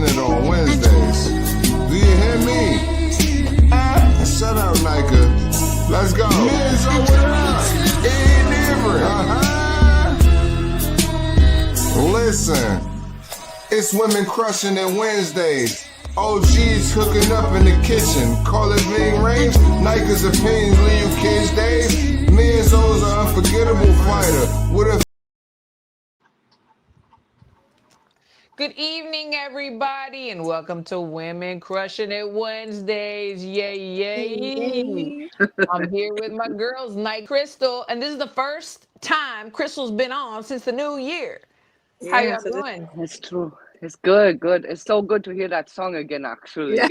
it on Wednesdays. Do you hear me? Shut up, Nika. Let's go. Men's over there. Ain't different. Listen, it's women crushing it Wednesdays. OGs hooking up in the kitchen. Call it being range. Nika's opinions leave you kids days. Men's O's are unforgettable fighter. With a Good evening, everybody, and welcome to Women Crushing It Wednesdays. Yay, yay. I'm here with my girls, Night Crystal, and this is the first time Crystal's been on since the new year. How y'all doing? It's true. It's good, good. It's so good to hear that song again, actually. Yeah.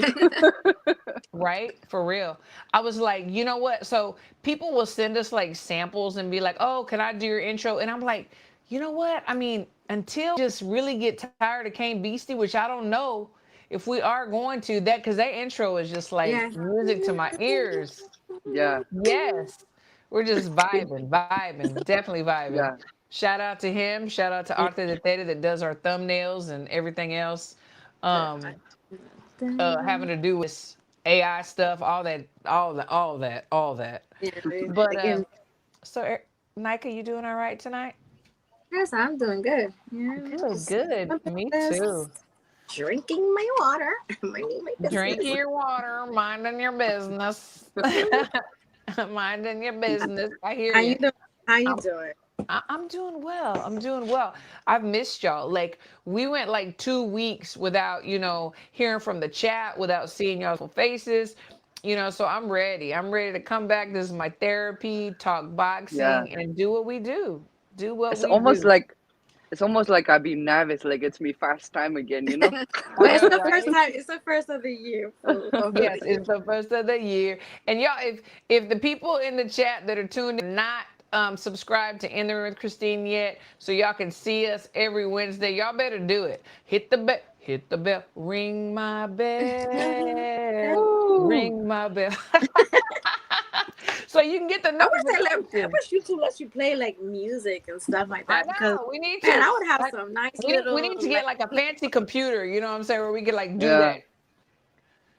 Right? For real. I was like, you know what? So people will send us like samples and be like, oh, can I do your intro? And I'm like, you know what? I mean, until just really get tired of Kane Beastie, which I don't know if we are going to that, because that intro is just like music to my ears. Yeah. Yes. We're just vibing, definitely vibing. Yeah. Shout out to him. Shout out to Arthur the Theta that does our thumbnails and everything else. Having to do with AI stuff, all that. Yeah, But so Nika, you doing all right tonight? yes, I'm doing good. Yeah, Good. Me too. Drinking my water. Minding my business. Drinking your water, minding your business. Minding your business. I hear you. How you doing? I'm doing well. I've missed y'all. Like, we went like 2 weeks without, hearing from the chat, without seeing y'all's faces, so I'm ready. I'm ready to come back. This is my therapy, talk boxing, and do what we do. It's almost like I've been nervous, like it's me first time again, But it's the first time. It's the first of the year. Yes, it's the first of the year. And y'all, if the people in the chat that are tuned in not subscribed to In the Room with Christine yet, so y'all can see us every Wednesday, y'all better do it. Hit the bell, ring my bell, ring my bell. So you can get the notification. I wish YouTube lets you play like music and stuff like that. I know, we need to. Man, I would have some nice little. We need to get like a fancy computer, you know what I'm saying, where we could like do that.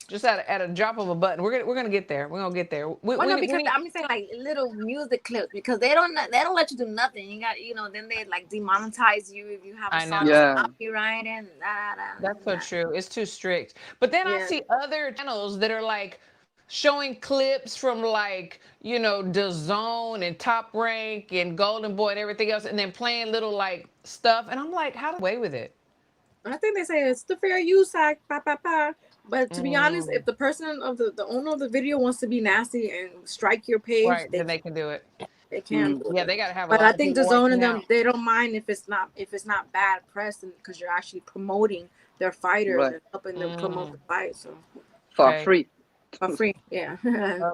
Just at a drop of a button. We're gonna get there. We're gonna get there. I'm saying like little music clips, because they don't let you do nothing. You got then they like demonetize you if you have a song copyright and That's so true. It's too strict. But then I see other channels that are like showing clips from like Dezurn and Top Rank and Golden Boy and everything else, and then playing little like stuff, and I'm like, how do they away with it? I think they say it's the fair use act, But to be honest, if the person of the owner of the video wants to be nasty and strike your page, then they can do it. They can. Yeah, they gotta have. But I think Dezurn and them, they don't mind if it's not bad press, and because you're actually promoting their fighters and helping them promote the fight. So for free. For free, yeah.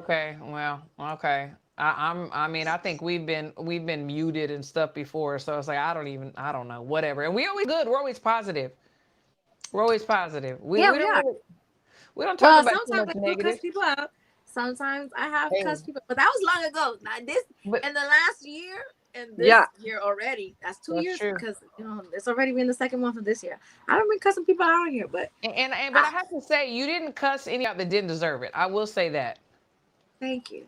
Okay, well, okay. I think we've been muted and stuff before, so it's like I don't know, whatever. And we're always positive. We don't talk about too much negative. Cuss people out. Sometimes I have cussed people, but that was long ago. Now in the last year and this year already. That's 2 years because it's already been the second month of this year. I don't been cussing people out here, but but I have to say, you didn't cuss any out that didn't deserve it. I will say that. Thank you.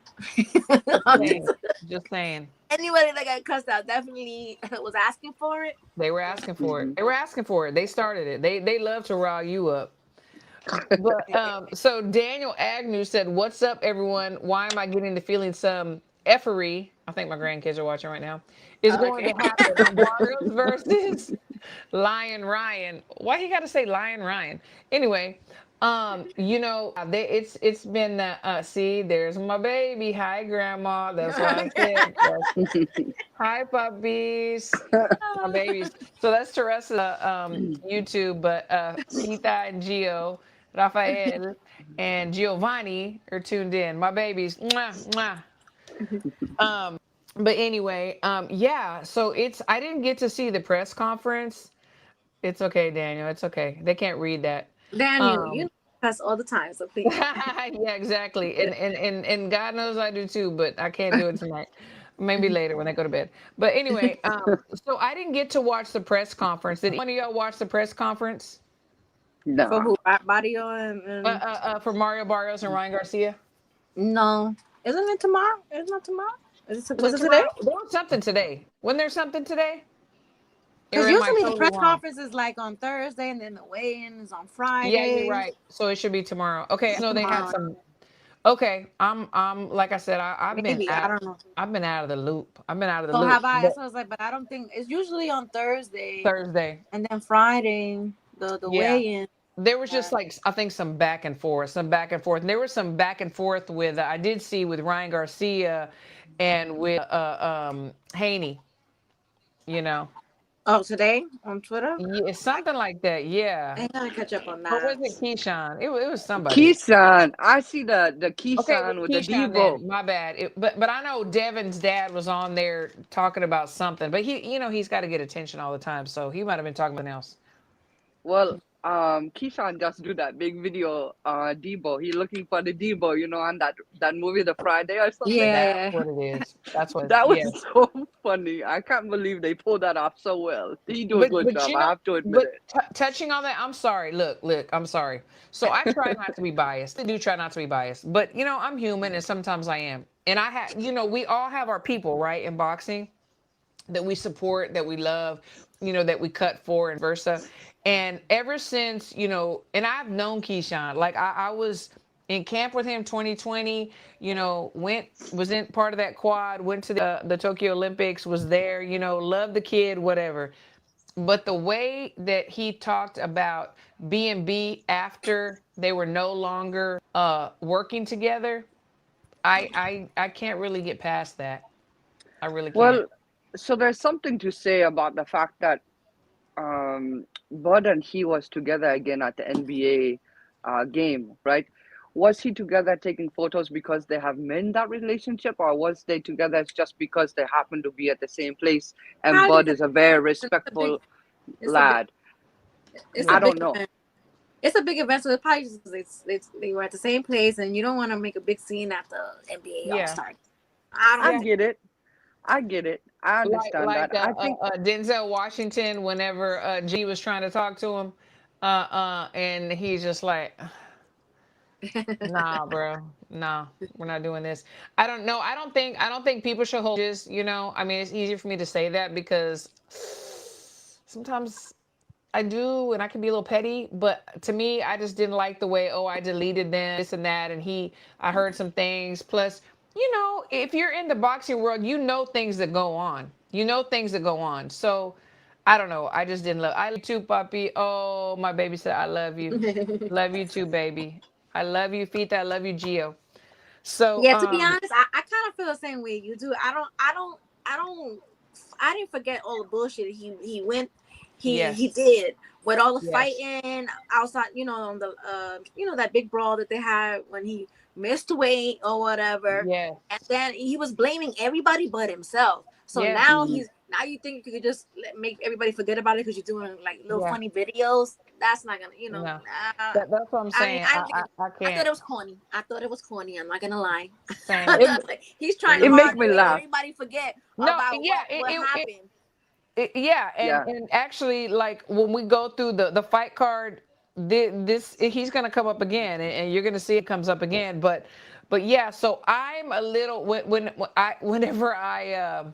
Just saying. Anybody that got cussed out definitely was asking for it. They were asking for it. They started it. They love to rile you up. But so Daniel Agnew said, "What's up, everyone? Why am I getting the feeling some effery?" I think my grandkids are watching right now. Is going to happen. Barrios versus Lion Ryan. Why he got to say Lion Ryan? Anyway, it's been see, there's my baby. Hi, Grandma. That's what I said. Hi, puppies. My babies. So that's Teresa YouTube, but Sita and Gio, Rafael, and Giovanni are tuned in. My babies. Mwah, mwah. But anyway, so I didn't get to see the press conference. It's okay, Daniel. It's okay. They can't read that. Daniel, you cuss all the time, so please. Yeah, exactly. And God knows I do too, but I can't do it tonight. Maybe later when I go to bed. But anyway, so I didn't get to watch the press conference. Did one of y'all watch the press conference? For No. who? Barrio and For Mario Barrios and Ryan Garcia. No, isn't it tomorrow? It's not tomorrow. Was it today? Tomorrow? There was something today. Wasn't there something today? Because Am I usually the totally press wrong? conference is like on Thursday, and then the weigh-in is on Yeah, you're Friday. right. So it should be tomorrow. Okay, I know they had Tomorrow, some. Okay, I'm like I said, maybe I don't know. I've been out of the loop. I've been out of the So loop. have I. But So I was like, but I don't think it's usually on Thursday, Thursday, and then Friday the yeah, weigh-in. there was just like I think some back and forth, And there was some back and forth with I did see with Ryan Garcia and with Haney. You know, Oh, today on Twitter. yeah, it's something like that. Yeah, I gotta catch up on or that. was it Keyshawn? It was somebody. Keyshawn. I see the Okay, it was Keyshawn with the Keyshawn Debo. then. My bad. But I know Devin's dad was on there talking about something. But he's got to get attention all the time, so he might have been talking about something else. Well, Keyshawn just do that big video, Debo. He looking for the Debo, on that movie, The Friday or something. Yeah, That's what it is. That's what. That was Yeah. so funny. I can't believe they pulled that off so well. He do a good job. I have to admit it. Touching on that, I'm sorry. Look, I'm sorry. So I try not to be biased. I do try not to be biased, but I'm human, and sometimes I am. And I have, we all have our people, right, in boxing that we support, that we love, that we cut for, and versa. And ever since, and I've known Keyshawn, like I was in camp with him 2020, was in part of that quad, went to the Tokyo Olympics, was there, loved the kid, whatever. But the way that he talked about B&B after they were no longer working together, I can't really get past that. I really can't. Well, so there's something to say about the fact that Bud and he was together again at the NBA game, right? Was he together taking photos because they have mended that relationship, or was they together just because they happen to be at the same place and Bud is a very respectful lad? I don't know. It's a big event, so it's probably just they were at the same place, and you don't want to make a big scene at the NBA All-Star. I get it. I understand that. I think Denzel Washington, whenever G was trying to talk to him, and he's just like, nah, bro, nah, we're not doing this. I don't know. I don't think people should hold just, I mean, it's easier for me to say that because sometimes I do, and I can be a little petty, but to me, I just didn't like the way, I deleted them, this and that, and I heard some things. Plus, if you're in the boxing world, things that go on. So, I don't know. I just didn't love. I love you too, puppy. Oh, my baby said, I love you. Love you too, baby. I love you, Fita. I love you, Gio. So yeah, to be honest, I kind of feel the same way you do. I didn't forget all the bullshit he went. He did with all the fighting outside, on the that big brawl that they had when he missed weight or whatever. Yeah. And then he was blaming everybody but himself. So now now you think you could just make everybody forget about it because you're doing like little funny videos. That's not gonna, No. That's what I'm saying. I can't. I thought it was corny. I'm not gonna lie. He's it trying to make me laugh. Everybody forget about what happened. And actually, like when we go through the fight card, he's gonna come up again, and you're gonna see it comes up again. But yeah, so I'm a little whenever I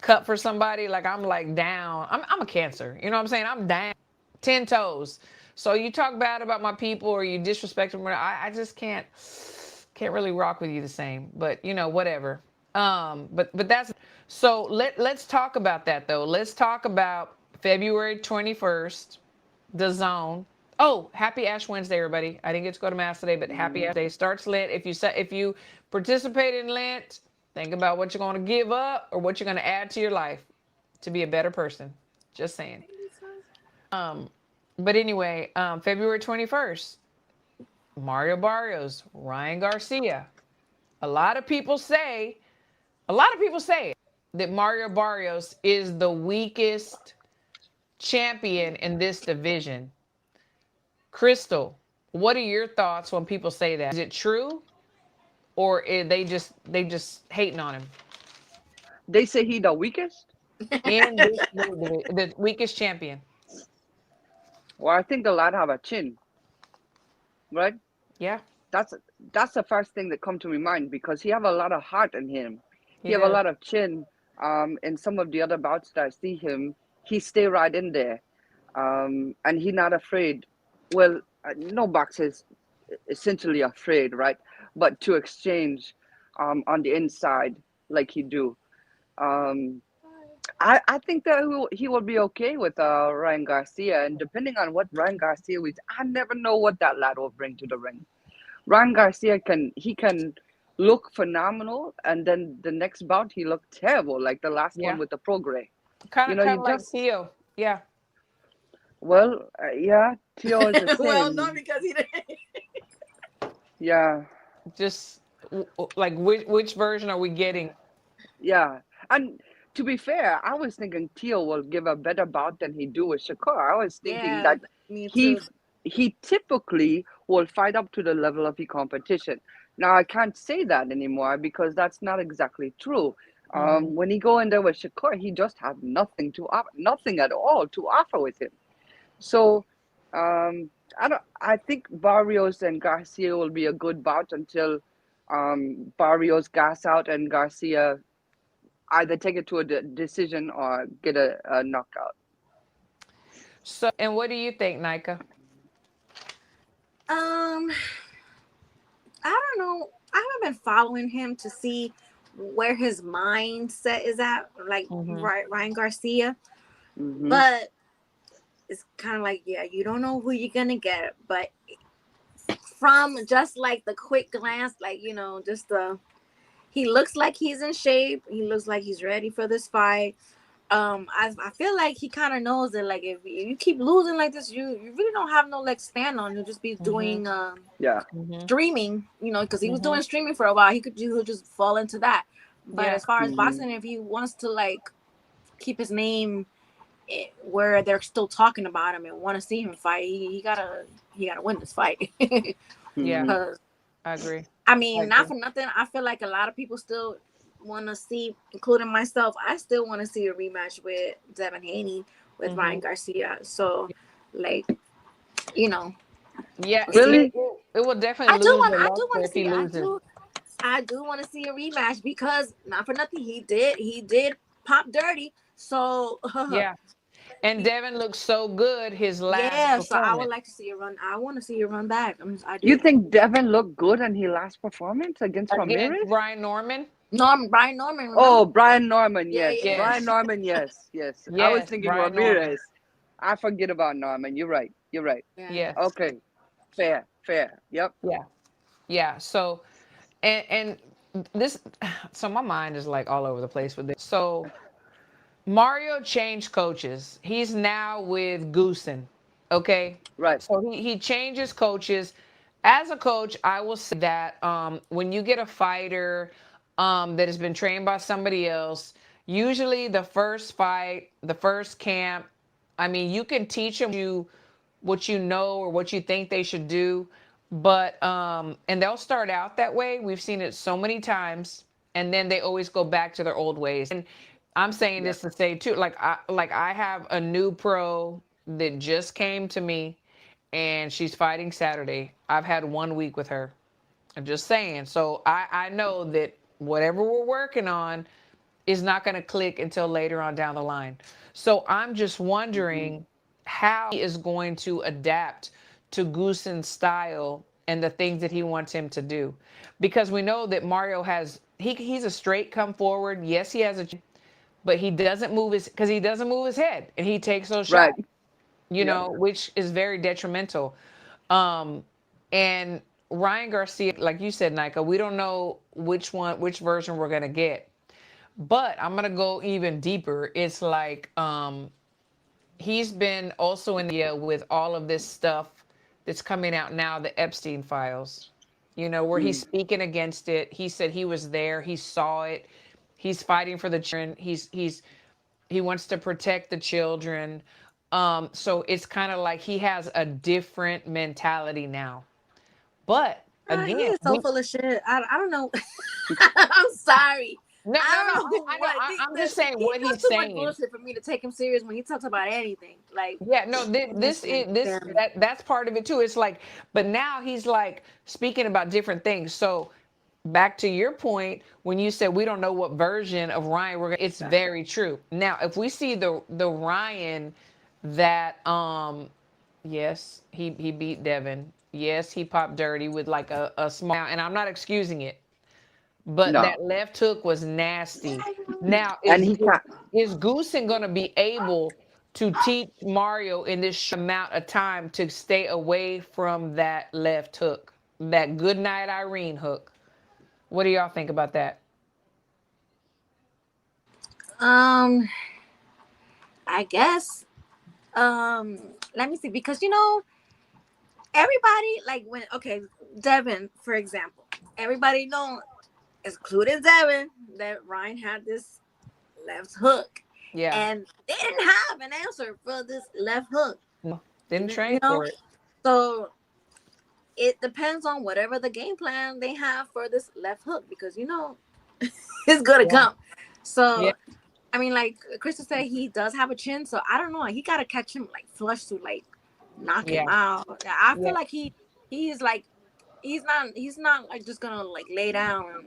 cut for somebody, like I'm like down. I'm a Cancer, you know what I'm saying? I'm down 10 toes. So you talk bad about my people or you disrespect them, I just can't really rock with you the same. But whatever. But that's so. Let's talk about that though. Let's talk about February 21st, Dezurn. Oh, happy Ash Wednesday, everybody! I didn't get to go to mass today, but happy Ash Day. Starts Lent. If you participate in Lent, think about what you're going to give up or what you're going to add to your life to be a better person. Just saying. But anyway, February 21st, Mario Barrios, Ryan Garcia. A lot of people say that Mario Barrios is the weakest champion in this division. Crystal, what are your thoughts when people say that? Is it true, or they just hating on him? They say he the weakest? The weakest champion. Well, I think the lad have a chin. right? Yeah. That's the first thing that come to my mind, because he have a lot of heart in him. He He have a does. lot of chin. In some of the other bouts that I see him, he stay right in there, and he not afraid. Well, no boxer is essentially afraid, right? But to exchange, on the inside like he do. Um, I think that he will be okay with Ryan Garcia, and depending on what Ryan Garcia is, I never know what that lad will bring to the ring. Ryan Garcia can look phenomenal, and then the next bout he looked terrible, like the last one Yeah. with the Prograis. Kind You of like just Theo. Yeah. well, yeah, Tio is the Well, not same. because he didn't. Yeah, Just like which version are we getting? yeah, and to be fair, I was thinking Tio will give a better bout than he do with Shakur. I was thinking Yeah, that me he too. he typically will fight up to the level of the competition. Now I can't say that anymore because that's not exactly true. Mm-hmm. When he go in there with Shakur, he just had nothing to offer, nothing at all to offer with him. So I think Barrios and Garcia will be a good bout until Barrios gas out and Garcia either take it to a decision or get a knockout. So, and what do you think, Nika? Um, I don't know. I haven't been following him to see where his mindset is at, like Mm-hmm. Ryan Garcia. Hmm. But it's kind of like, yeah, you don't know who you're gonna get. But from just like the quick glance, like just he looks like he's in shape. He looks like he's ready for this fight. I feel like he kind of knows that, like, if you keep losing like this, you really don't have no leg stand on. You'll just be Mm-hmm. doing Yeah. Mm-hmm. streaming, because he was Mm-hmm. doing streaming for a while. He could just fall into that. But Yeah. as far as Hmm. boxing, if he wants to like keep his name where they're still talking about him and want to see him fight, he gotta win this fight. Yeah. Hmm. 'Cause, I agree. I I mean, not agree. for nothing, I feel like a lot of people still want to see, including myself. I still want to see a rematch with Devin Haney with Mm-hmm. Ryan Garcia. So, like, you know, Yeah. we'll see. Really? It will definitely I do lose want. the I do want luster to if he see. I loses. do. I do want to see a rematch because not for nothing, he did pop dirty. So Yeah. And Devin looks so good his last yeah. So I would performance. like to see a run. I want to see a run back. I You do. think Devin looked good in his last performance against Against Ramirez? Brian Norman. Brian Norman, remember? Oh, Brian Norman, Yeah, yes. yeah. Brian Yes. Norman, yes, yes. I was Yes. thinking Brian Norman. Ramirez. I forget about Norman. You're right. You're right. Yeah. Yes. Okay. Fair, fair. Yep. Yeah. Yeah. So, and this, so my mind is like all over the place with this. So Mario changed coaches. He's now with Goosen. Okay. Right. So he changes coaches. As a coach, I will say that when you get a fighter that has been trained by somebody else, usually the first fight, the first camp, I mean, you can teach them what you know or what you think they should do, but and they'll start out that way. We've seen it so many times, and then they always go back to their old ways. And I'm saying Yeah. this to say too, like I have a new pro that just came to me, and she's fighting Saturday. I've had 1 week with her. I'm just saying. So I know that whatever we're working on is not going to click until later on down the line. So I'm just Hmm. wondering how he is going to adapt to Goosen's style and the things that he wants him to do. Because we know that Mario he's a straight come forward. Yes, he has a, but he doesn't move he doesn't move his head and he takes those Right. shots, Yep. which is very detrimental. Um, and Ryan Garcia, like you said, Nika, we don't know which version we're gonna get. But I'm gonna go even deeper. It's like he's been also in the media with all of this stuff that's coming out now, the Epstein files. Where he's Mm. speaking against it. He said he was there, he saw it, he's fighting for the children, he wants to protect the children. So it's kind of like he has a different mentality now. But He again, is so full of shit. I don't know. I'm sorry, No, I no, don't no. know I know. what I'm just saying he what does he's too much saying. bullshit for me to take him serious when he talks about anything. Like, Yeah, no, that's part of it too. It's like, but now he's like speaking about different things. So back to your point when you said we don't know what version of Ryan we're gonna, it's very true. Now, if we see the Ryan that yes, he beat Devin. Yes, he popped dirty with like a small, and I'm not excusing it, but No, that left hook was nasty. Now, and he can't. is Goosen going to be able to teach Mario in this amount of time to stay away from that left hook, that good night Irene hook? What do y'all think about that? I guess. Let me see, because everybody, like, when, okay, Devin, for example, everybody know, including Devin, that Ryan had this left hook. Yeah. And they didn't have an answer for this left hook. No, didn't train for it. So it depends on whatever the game plan they have for this left hook, because it's gonna come. So I mean, like Crystal said, he does have a chin, so I don't know. He gotta catch him like flush to like knock him out. I feel like he's like he's not like just gonna like lay down.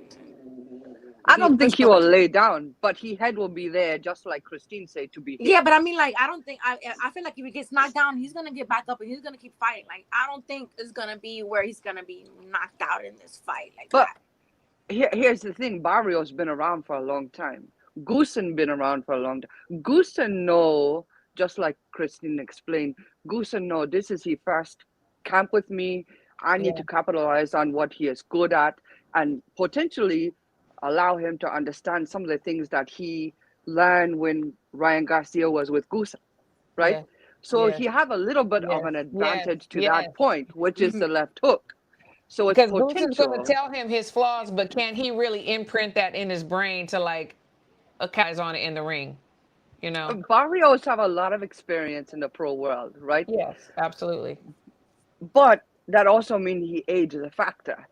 I don't think he will lay down, but his head will be there, just like Christine said, to be hit. Yeah, but I mean, like, I don't think I feel like if he gets knocked down, he's gonna get back up and he's gonna keep fighting. Like, I don't think it's gonna be where he's gonna be knocked out in this fight. Like, but here's the thing: Barrios been around for a long time. Goosen been around for a long time. Goosen know, just like Christine explained, Goosen know this is his first camp with me. I need to capitalize on what he is good at and potentially allow him to understand some of the things that he learned when Ryan Garcia was with Goosen, right? Yeah. So he have a little bit of an advantage to that point, which is the left hook. So it's because potential. Goosen's going to tell him his flaws, but can he really imprint that in his brain to like guys on it in the ring? Barrios have a lot of experience in the pro world, right? Yes, absolutely. But that also means he age is a factor.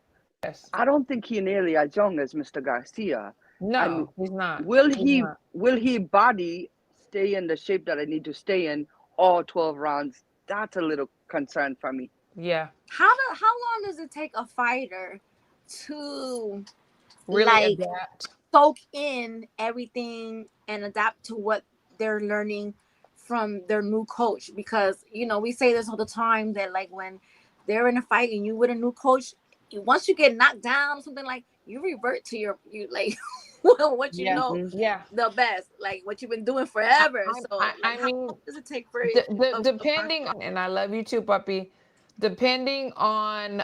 Yes. I don't think he nearly as young as Mr. Garcia. No, he's not. Will he body stay in the shape that I need to stay in all 12 rounds? That's a little concern for me. Yeah. How long does it take a fighter to really adapt, soak in everything and adapt to what they're learning from their new coach? Because we say this all the time, that like when they're in a fight and you with a new coach, once you get knocked down or something, like, you revert to you like what the best, like what you've been doing forever. I mean, how does it take for depending on, and I love you too, puppy, depending on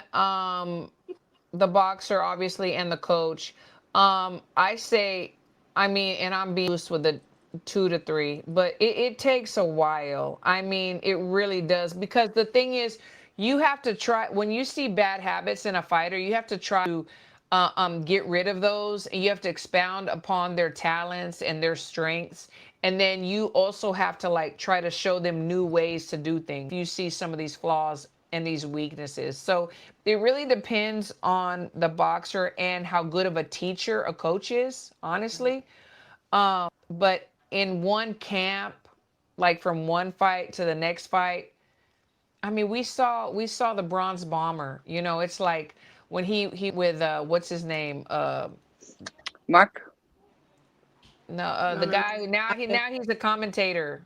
the boxer obviously and the coach, I say, I mean, and I'm being loose with the 2 to 3, but it takes a while. I mean, it really does, because the thing is, you have to try, when you see bad habits in a fighter, you have to try to get rid of those, and you have to expound upon their talents and their strengths. And then you also have to like try to show them new ways to do things. You see some of these flaws and these weaknesses. So it really depends on the boxer and how good of a teacher a coach is, honestly. But in one camp, like from one fight to the next fight, I mean, we saw the Bronze Bomber. It's like when he with what's his name? Mark? No, the guy now he's a commentator.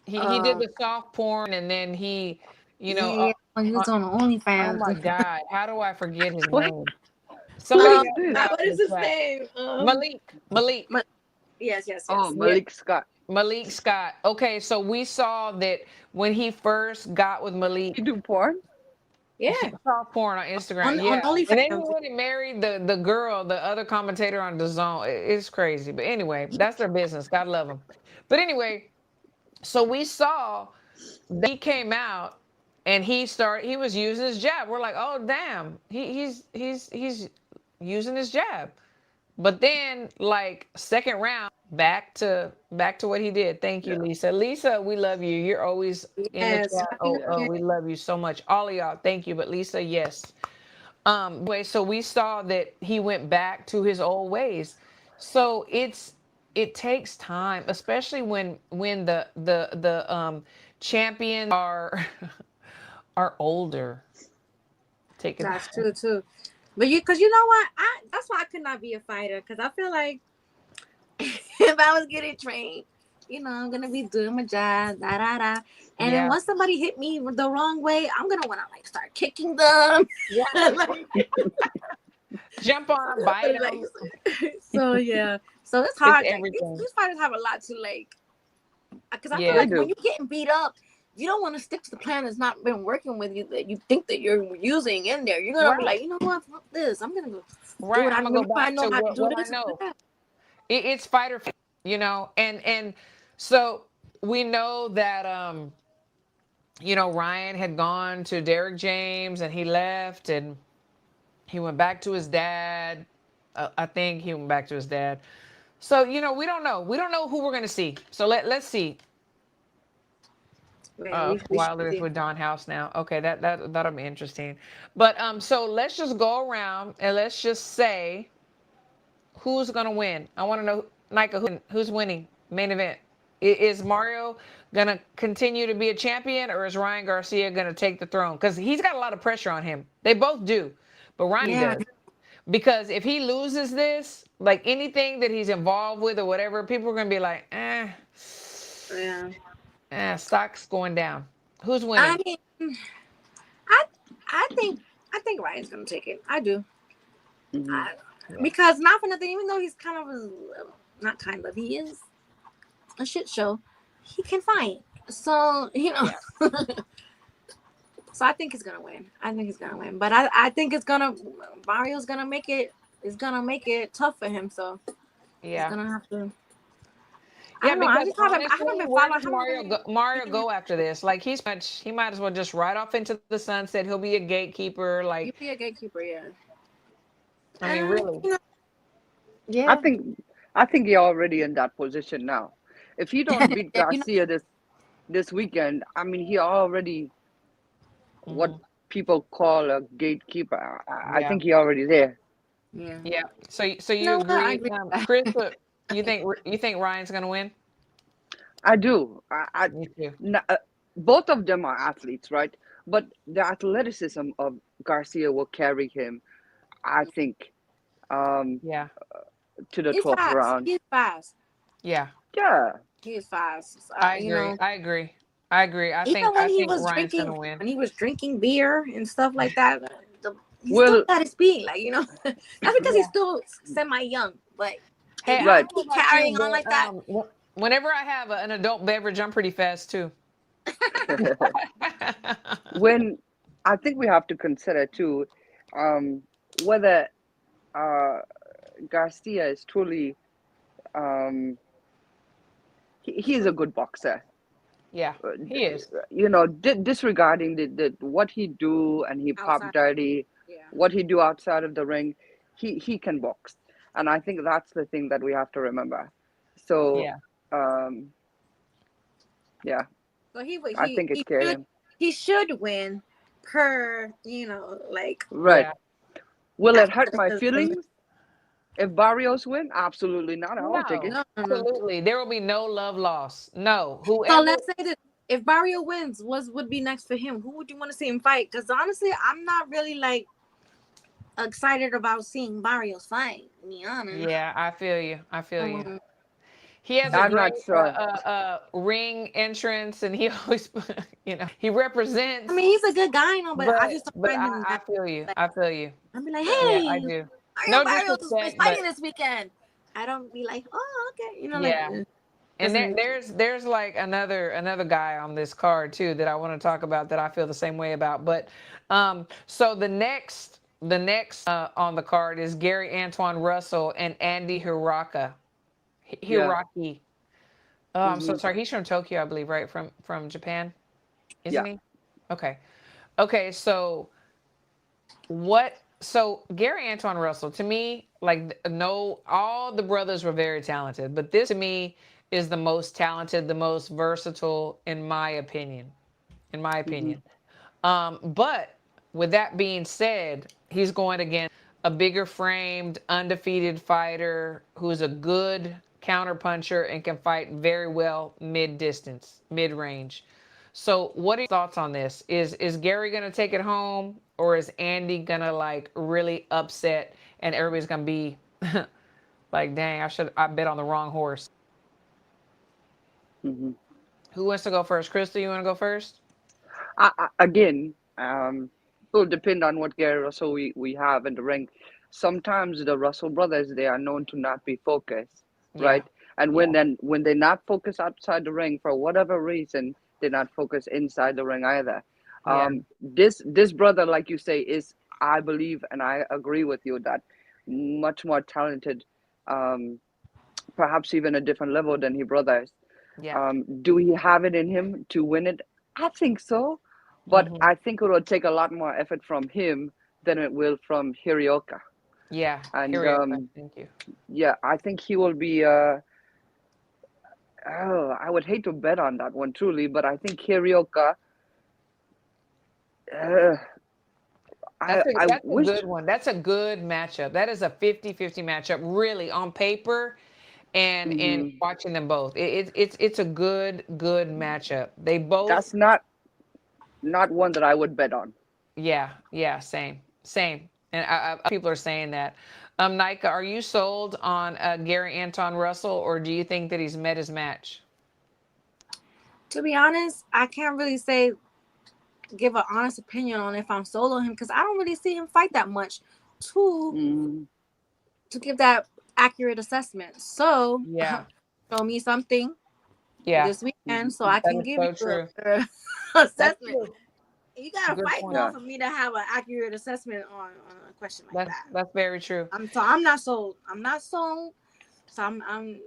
He did the soft porn, and then he he was on OnlyFans. Oh my God, how do I forget his name? Somebody what is his name? Malik. Yes. Oh, Malik Scott. Malik Scott. Okay, so we saw that when he first got with Malik. He do porn? Yeah. He saw porn on Instagram. And then he went and married the girl, the other commentator on Dezurn. It's crazy. But anyway, that's their business. God love them. But anyway, so we saw that he came out and he was using his jab. We're like, oh damn, he's using his jab. But then, like, second round, back to what he did. Thank you, Lisa. Lisa, we love you. You're always in the chat. Oh, we love you so much. All of y'all, thank you. But Lisa, yes. So we saw that he went back to his old ways. So it takes time, especially when the champions are are older. Take it. That's true too. But because you know what, that's why I could not be a fighter because I feel like if I was getting trained, I'm gonna be doing my job, da da da. And then Yeah. once somebody hit me the wrong way, I'm gonna wanna like start kicking them. Yeah. Like, Jump on, bite like, them. so yeah. So it's It's hard. Like everything. these fighters have a lot to like because I feel Yeah. They like when do. you're getting beat up, you don't want to stick to the plan that's not been working with you that you think that you're using in there. You're gonna be Right. like, you know what, fuck this. I'm gonna go do Right. what I I'm gonna go remember. I back know to how to do what I this. know. It's fight or flight, and so we know that Ryan had gone to Derek James and he left and he went back to his dad. I think he went back to his dad. So we don't know. We don't know who we're gonna see. So let's see. Yeah, we should Wilder is see. with Don House now. Okay, that'll be interesting. But so let's just go around and let's just say who's gonna win. I want to know, Nika, who's winning main event. Is Mario gonna continue to be a champion, or is Ryan Garcia gonna take the throne? Because he's got a lot of pressure on him. They both do, but Ryan Yeah, does. Because if he loses this, like anything that he's involved with or whatever, people are gonna be like, yeah. stock's going down. Who's I winning? mean, I I think Ryan's gonna take it. I do. Hmm. Because not for nothing, even though he's kind of not kind of, he is a shit show. He can fight, so Yeah. So I think he's gonna win. I think he's gonna win, but I think it's gonna Barrios gonna make it. Is gonna make it tough for him. So he's Yeah. gonna have to. I Yeah, don't know. I because just haven't. I honestly, haven't been where following. does I haven't Mario really. go, after this? Like he might as well just ride off into the sunset. He'll be a gatekeeper. You Like, be a gatekeeper, yeah. I mean, really. I Yeah. think I think you're already in that position now. If he don't beat Yeah, you know. Garcia this weekend, I mean he already what Hmm. people call a gatekeeper. I Yeah. think he already there. Yeah. Yeah. So You you know what? I agree, agree with that. Chris? You think Ryan's gonna win? I do. Me too. Both of them are athletes, right? But the athleticism of Garcia will carry him, I think, um, Yeah. to the He's 12th fast. round. He's fast. Yeah. Yeah. He is fast. I agree. I agree. I agree. I Even think when I he think was Ryan's gonna win. drinking beer and stuff like that, he still Well, got his speed. Like that's because he's Yeah. still semi young. But Hey, if I he right. don't know keep about you, carrying on like but that, whenever I have an adult beverage, I'm pretty fast too. When I think we have to consider too, whether uh, Garcia is truly, um, he is a good boxer. Yeah, he is. Disregarding the what he do and he pop outside, dirty, yeah. what he do outside of the ring, he can box, and I think that's the thing that we have to remember. So, Yeah. um, yeah, So he would I think it's carrying. he should win per like Right. Yeah. Will it hurt my athleticism. feelings if Barrios win? Absolutely not. I won't take it. No, No. absolutely. There will be no love lost. No, So whoever. let's say that if Barrio wins, would be next for him? Who would you want to see him fight? Because honestly, I'm not really like excited about seeing Barrios fight. To be honest. Yeah, I feel you. I feel you. Um, He has a I'm great not sure. ring entrance, and he always, he represents. I mean, he's a good guy, but I just don't but find him. I feel you. I feel you. I'd be like, Yeah, I hey, do. Mario No Barrios is disrespect, fighting but this weekend. I don't be like, oh, okay, yeah. like. And Doesn't- there's like another guy on this card too that I want to talk about that I feel the same way about. But so the next on the card is Gary Antoine Russell and Andy Hiraka. Yeah. Hiraki. Oh, I'm so Hmm. sorry. He's from Tokyo, I believe, right? From Japan, isn't Yeah. he? Okay. Okay. So what? So Gary Antoine Russell, to me, like no, all the brothers were very talented, but this to me is the most talented, the most versatile, in my opinion. In my Hmm. opinion. But with that being said, he's going against a bigger framed, undefeated fighter who's a good counterpuncher and can fight very well mid-distance, mid-range. So what are your thoughts on this? Is Gary gonna take it home, or is Andy gonna like really upset and everybody's gonna be like, dang, I bet on the wrong horse. Mm-hmm. Who wants to go first? Crystal, you wanna go first? Again, it will depend on what Gary Russell we have in the ring. Sometimes the Russell brothers, they are known to not be focused, right? And when they not focus outside the ring for whatever reason, they're not focused inside the ring either. This brother, like you say, is, I believe, and I agree with you, that much more talented, perhaps even a different level than his brothers. Do he have it in him to win it? I think so, but I think it will take a lot more effort from him than it will from Hirioka. And Hirioka, thank you. Yeah, I think he will be. I would hate to bet on that one truly, but I think Hirioka. That's a good one. That's a good matchup. That is a 50-50 matchup, really, on paper. And in watching them both, it's a good matchup. They both. That's not one that I would bet on. Yeah, same. And people are saying that. Nika, are you sold on Gary Anton Russell, or do you think that he's met his match? To be honest, I can't really give an honest opinion on if I'm sold on him, because I don't really see him fight that much to give that accurate assessment. So show me something this weekend so I can give you an assessment. You gotta fight more for me to have an accurate assessment on a question like that. That's very true. I'm not sold. So I'm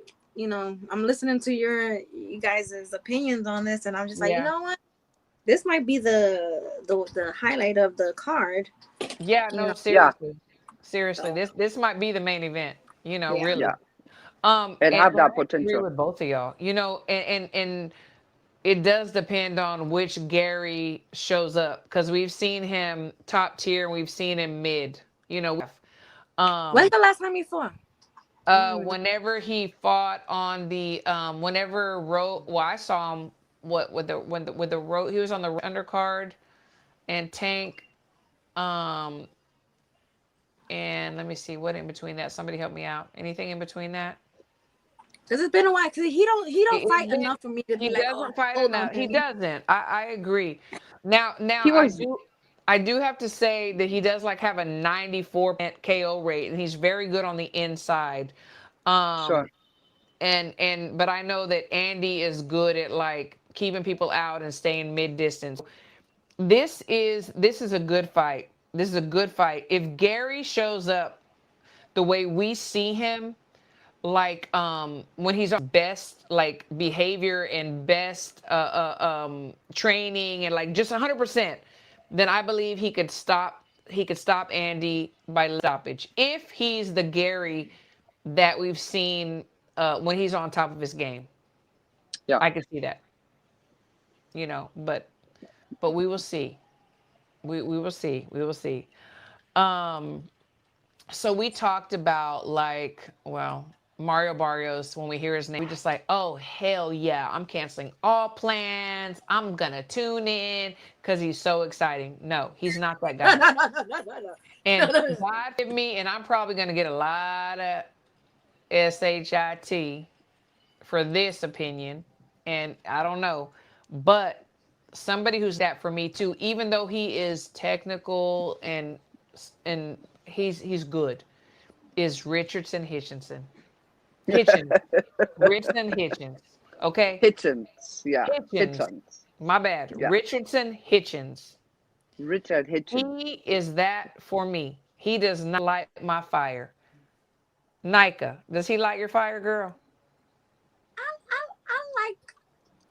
listening to you guys' opinions on this, and I'm just like, you know what? This might be the highlight of the card. Yeah, no, seriously. Seriously, this might be the main event. Really. And have that potential. I agree with both of y'all. And it does depend on which Gary shows up, because we've seen him top tier and we've seen him mid. When's the last time you fought? Whenever he fought on the I saw him with the road. He was on the undercard and Tank. And let me see what in between that. Somebody help me out. Anything in between that? Because it's been a while. Because he don't fight enough for me to be like, he doesn't fight enough. He doesn't. I agree. Now I do have to say that he does have a 94% KO rate, and he's very good on the inside. Sure. But I know that Andy is good at keeping people out and staying mid distance. This is a good fight. This is a good fight. If Gary shows up the way we see him, when he's on best behavior and best training and just 100%, then I believe he could stop Andy by stoppage. If he's the Gary that we've seen when he's on top of his game. Yeah. I can see that. But we will see. We will see. We will see. So we talked about Mario Barrios. When we hear his name, we just oh hell yeah, I'm canceling all plans. I'm gonna tune in because he's so exciting. No, he's not that guy. No. And God give me, and I'm probably gonna get a lot of SHIT for this opinion, and I don't know, but somebody who's that for me too, even though he is technical and he's good, is Richardson Hitchinson. Richardson Hitchens. Okay? Hitchens. Yeah. Hitchens. My bad. Yeah. Richardson Hitchens. Richard Hitchens. He is that for me. He does not light my fire. Nika, does he light your fire, girl?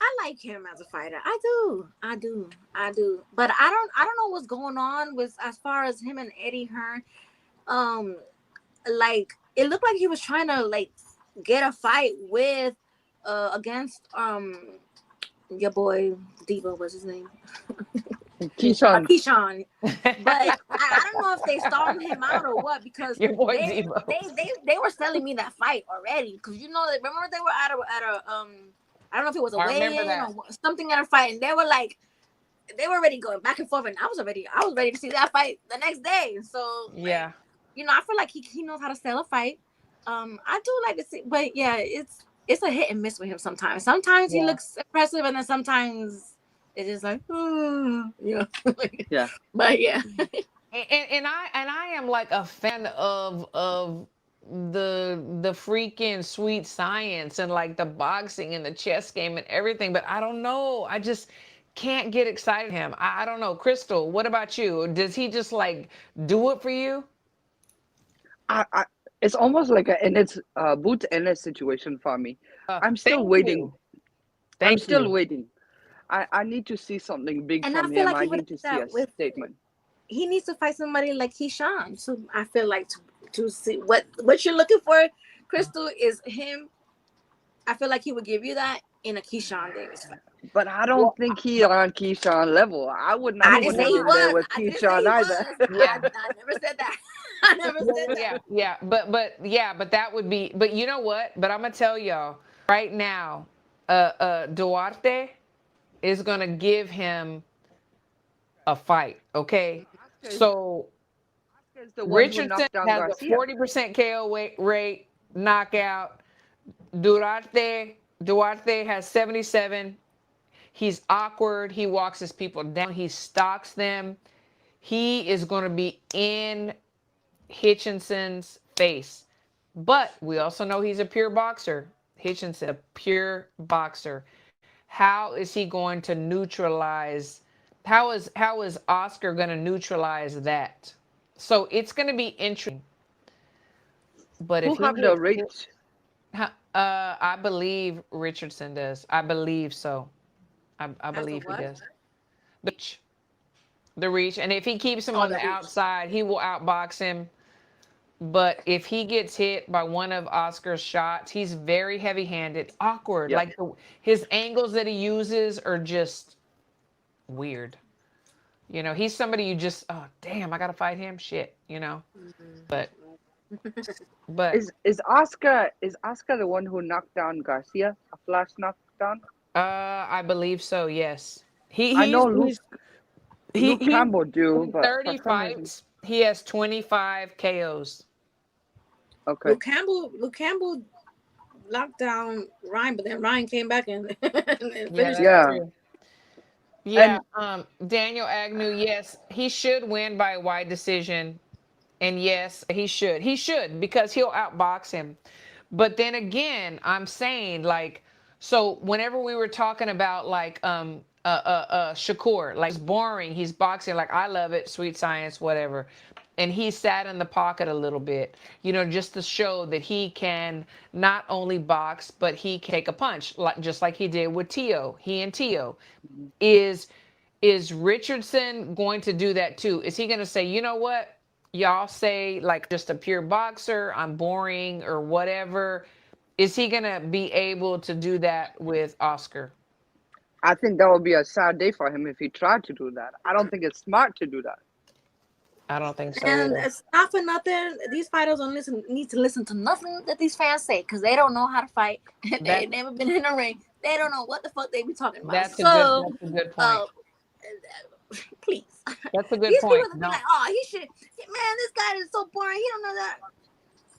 I like him as a fighter. I do. But I don't know what's going on with as far as him and Eddie Hearn. It looked like he was trying to get a fight with against your boy Diva, what's his name? Keyshawn. But I don't know if they stormed him out or what, because Your boy they were selling me that fight already, because remember they were at a I don't know if it was a weigh-in or something at a fight, and they were already going back and forth, and I was ready to see that fight the next day. So yeah, I feel like he knows how to sell a fight. I do like to see, but yeah, it's a hit and miss with him sometimes. Sometimes he looks impressive, and then sometimes it's just like, yeah. But yeah. and I am like a fan of the freaking sweet science and like the boxing and the chess game and everything, but I don't know. I just can't get excited for him. I don't know. Crystal, what about you? Does he just like do it for you? It's almost like a boot Ennis situation for me. I'm still waiting. I'm still waiting. I need to see something big from him. Like I need to see a statement. He needs to fight somebody like Keyshawn. So I feel like to see what you're looking for, Crystal, is him. I feel like he would give you that in a Keyshawn Davis fight. But I don't think he on Keyshawn level. I would not put him in there with Keyshawn either. Yeah. I never said that. I never said that. Yeah, but that would be. But you know what? But I'm gonna tell y'all right now, Duarte is gonna give him a fight. Okay, so Richardson has a 40% KO rate, knockout. Duarte has 77. He's awkward. He walks his people down. He stalks them. He is going to be in Hitchinson's face. But we also know he's a pure boxer. Hitchinson, a pure boxer. How is he going to neutralize? How is Oscar going to neutralize that? So it's going to be interesting. But if who have the reach? I believe Richardson does. I believe so. I believe he does. The reach. And if he keeps him on the outside, he will outbox him. But if he gets hit by one of Oscar's shots, he's very heavy-handed, awkward. Yep. Like his angles that he uses are just weird. You know, he's somebody you just, oh, damn, I got to fight him. Shit, you know. But is Oscar the one who knocked down Garcia? A flash knockdown? I believe so. Yes. I know Luke Campbell do, but 30 fights. He has 25 KOs. Okay. Luke Campbell locked down Ryan, but then Ryan came back and finished. Yeah. Daniel Agnew, yes, he should win by a wide decision. And yes, he should. He should, because he'll outbox him. But then again, I'm saying, like, so whenever we were talking about like Shakur, like, it's boring, he's boxing, like, I love it, sweet science, whatever. And he sat in the pocket a little bit, you know, just to show that he can not only box, but he can take a punch, like, just like he did with Tio. He and Tio. Is Richardson going to do that too? Is he going to say, you know what? Y'all say, like, just a pure boxer, I'm boring or whatever. Is he going to be able to do that with Oscar? I think that would be a sad day for him if he tried to do that. I don't think it's smart to do that. I don't think so. And it's not for nothing. These fighters don't need to listen to nothing that these fans say, because they don't know how to fight. They've never been in a ring. They don't know what the fuck they be talking about. That's a good point. Please. That's a good These point. People be like, oh, he should. Man, this guy is so boring. He don't know that.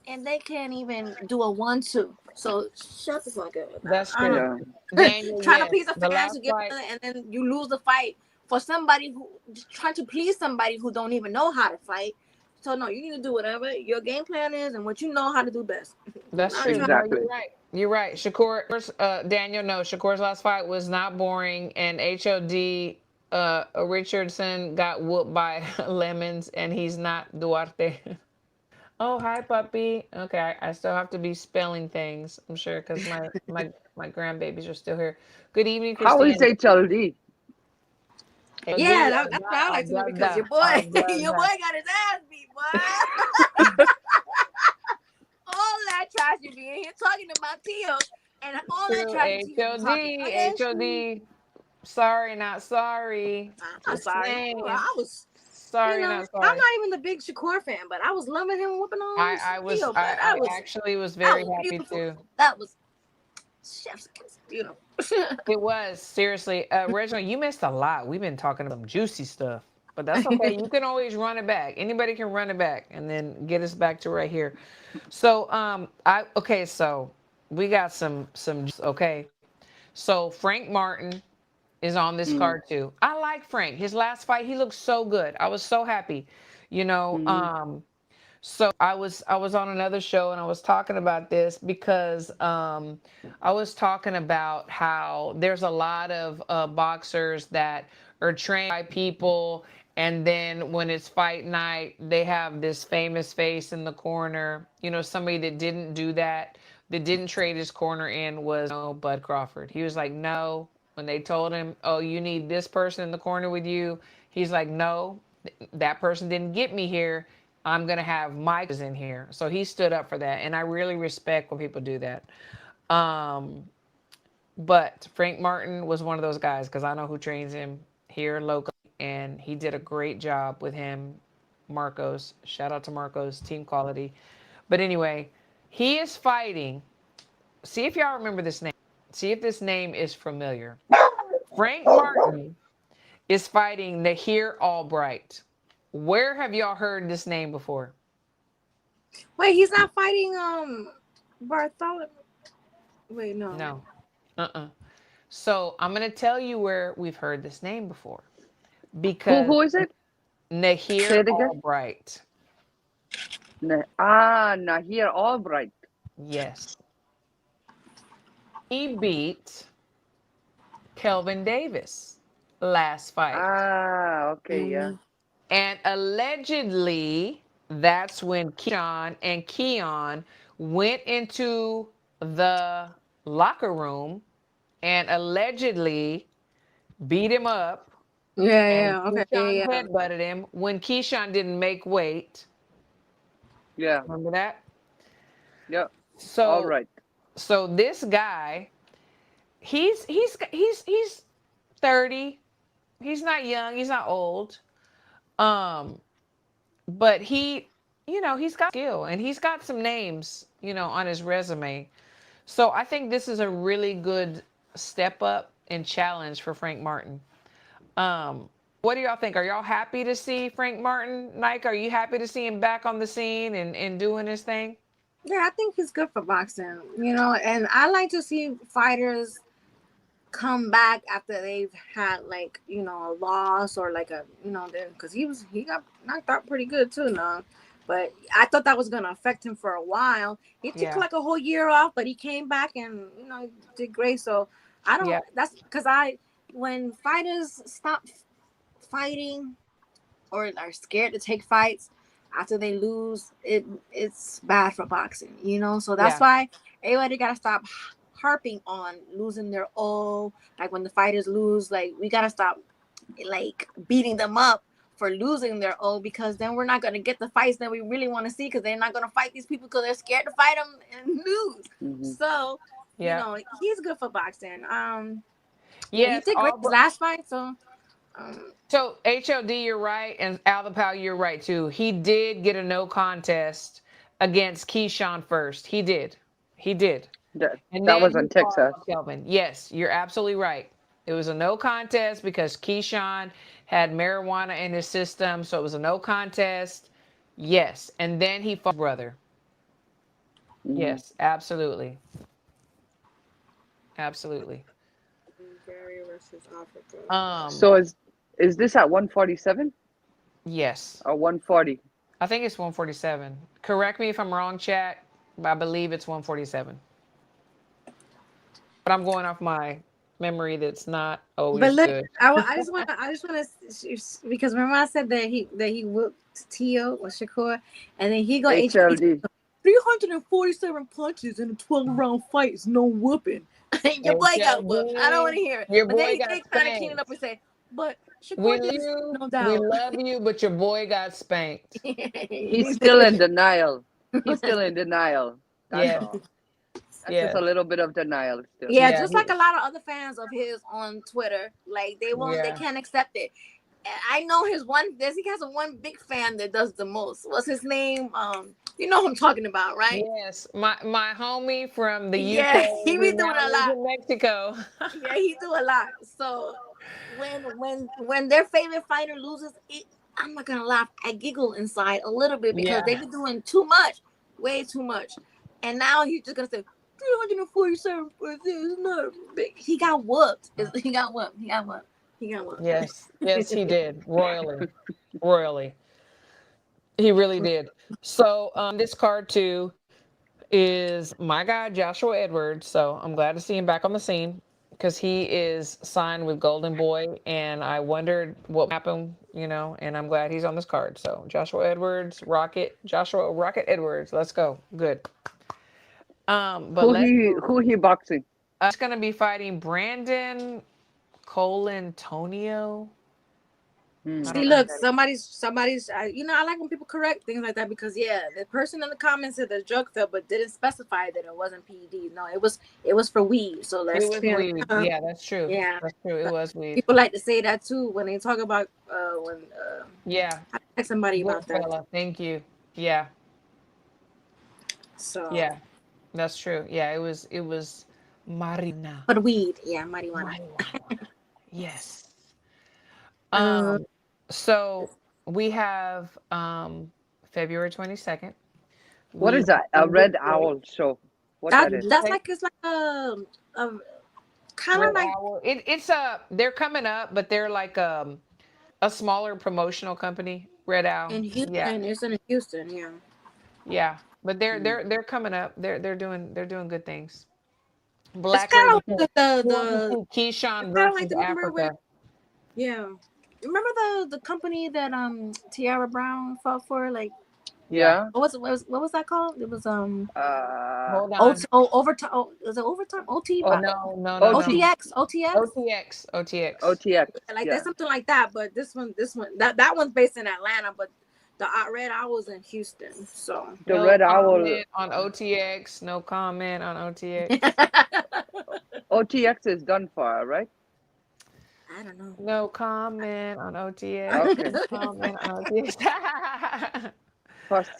And they can't even do a 1-2. So shut the fuck up. That's true. Daniel, trying to please the fans and then you lose the fight for somebody who just trying to please somebody who don't even know how to fight. So no, you need to do whatever your game plan is and what you know how to do best. That's true. Exactly. You're right. Shakur, Daniel, no, Shakur's last fight was not boring, and HOD Richardson got whooped by Lemons, and he's not Duarte. Oh, hi, puppy. Okay, I still have to be spelling things, I'm sure, because my grandbabies are still here. Good evening, Christine. How is HLD? Yeah, that's what I like to know, because your boy got his ass beat, boy. All that trash you be in here talking about Tio, and all that trash HOD. Sorry, not sorry. I'm not sorry. I was sorry, not sorry. I'm not even the big Shakur fan, but I was loving him whooping on I actually was very happy beautiful. too. That was chef's kiss, beautiful. It was seriously, Reginald. You missed a lot. We've been talking about some juicy stuff, but that's okay. You can always run it back. Anybody can run it back and then get us back to right here. So, so we got some okay. So Frank Martin is on this card too. I like Frank. His last fight, he looked so good. I was so happy. So I was on another show and I was talking about this because I was talking about how there's a lot of boxers that are trained by people, and then when it's fight night, they have this famous face in the corner. Somebody that didn't do that didn't trade his corner in was Bud Crawford. He was like, no. When they told him, oh, you need this person in the corner with you, he's like, no, that person didn't get me here. I'm going to have Mike in here. So he stood up for that. And I really respect when people do that. But Frank Martin was one of those guys because I know who trains him here locally. And he did a great job with him, Marcos. Shout out to Marcos, team quality. But anyway, he is fighting. See if y'all remember this name. See if this name is familiar. Frank Martin is fighting Nahir Albright. Where have y'all heard this name before? Wait, he's not fighting Bartholomew. Wait, no. No. So I'm gonna tell you where we've heard this name before. Because who is it? Nahir Albright. Nahir Albright. Yes. He beat Kelvin Davis last fight. Okay, yeah. And allegedly, that's when Keyshawn and Keon went into the locker room and allegedly beat him up. Yeah, okay. Keyshawn headbutted him when Keyshawn didn't make weight. Yeah. Remember that? Yeah. So, all right. So this guy, he's 30. He's not young. He's not old. But he's got skill and he's got some names, on his resume. So I think this is a really good step up and challenge for Frank Martin. What do y'all think? Are y'all happy to see Frank Martin? Nike, are you happy to see him back on the scene and doing his thing? Yeah, I think he's good for boxing, and I like to see fighters come back after they've had a loss or because he got knocked out pretty good too now. But I thought that was gonna affect him for a while. He took a whole year off, but he came back and did great. So I don't. That's because when fighters stop fighting or are scared to take fights after they lose, it's bad for boxing, So that's why everybody gotta stop harping on losing their O. Like when the fighters lose, we gotta stop beating them up for losing their O, because then we're not gonna get the fights that we really want to see, because they're not gonna fight these people because they're scared to fight them and lose. Mm-hmm. So he's good for boxing. He did great his last fight. So HLD, you're right, and Alapal, you're right too. He did get a no contest against Keyshawn first. He did. That was on Texas. Kelvin. Yes, you're absolutely right. It was a no contest because Keyshawn had marijuana in his system, so it was a no contest. Yes, and then he fought his brother. Mm-hmm. Yes, absolutely. Barrios versus Africa. So is this at 147? Yes. Or 140? I think it's 147. Correct me if I'm wrong, chat. I believe it's 147. But I'm going off my memory that's not always good. I just want to, because remember I said that he whooped Tio or Shakur, and then he got HLD. 347 punches in a 12-round fight is no whooping. Your boy got whooped. I don't want to hear it. Your boy then got they kind of clean it up and say, but we love you, but your boy got spanked. He's still in denial. He's still in denial. That's all. That's just a little bit of denial still. Yeah, just like a lot of other fans of his on Twitter, like they can't accept it. I know he has one big fan that does the most. What's his name? You know who I'm talking about, right? Yes, my homie from the UK. Yeah, he be doing a lot. In Mexico. Yeah, he do a lot. So when their favorite fighter loses, I'm not gonna laugh. I giggle inside a little bit because they've been doing too much, way too much, and now he's just gonna say 347 for this. Not big. He got whooped. He got whooped. Yes, he did royally. He really did. So this card too is my guy Joshua Edwards. So I'm glad to see him back on the scene because he is signed with Golden Boy, and I wondered what happened, and I'm glad he's on this card. So Joshua Edwards, Rocket Edwards. Let's go. Good. But who he boxing? It's gonna be fighting Brandon Colantonio. See, look, somebody's. I like when people correct things like that because the person in the comments said the drug fell, but didn't specify that it wasn't PED. No, it was for weed. So let's clear. Weed. Yeah, that's true. Yeah, that's true. It was weed. People like to say that too when they talk about when. Yeah. I asked somebody about that. Fella. Thank you. Yeah. So. Yeah, that's true. Yeah, it was marijuana. But weed, marijuana. Yes. So we have February 22nd. What is that? A red owl show. That's like it's like a kind of like owl. It's they're coming up, but they're like a smaller promotional company. Red Owl. In Houston, it's in Houston, yeah. Yeah, but they're coming up. They're doing good things. Black it's kind of like the Keyshawn versus Africa. Remember the company that Tiara Brown fought for? Like, what was that called? It was hold on. Overtime. Was it overtime? OT? Oh, no. OTX. Yeah, like there's something like that, but this one that one's based in Atlanta, but the Red Owl's in Houston. So the Red Owl on OTX. No comment on OTX. OTX is done for, right? I don't know. No comment on OTX. Okay. No comment on OTX. First,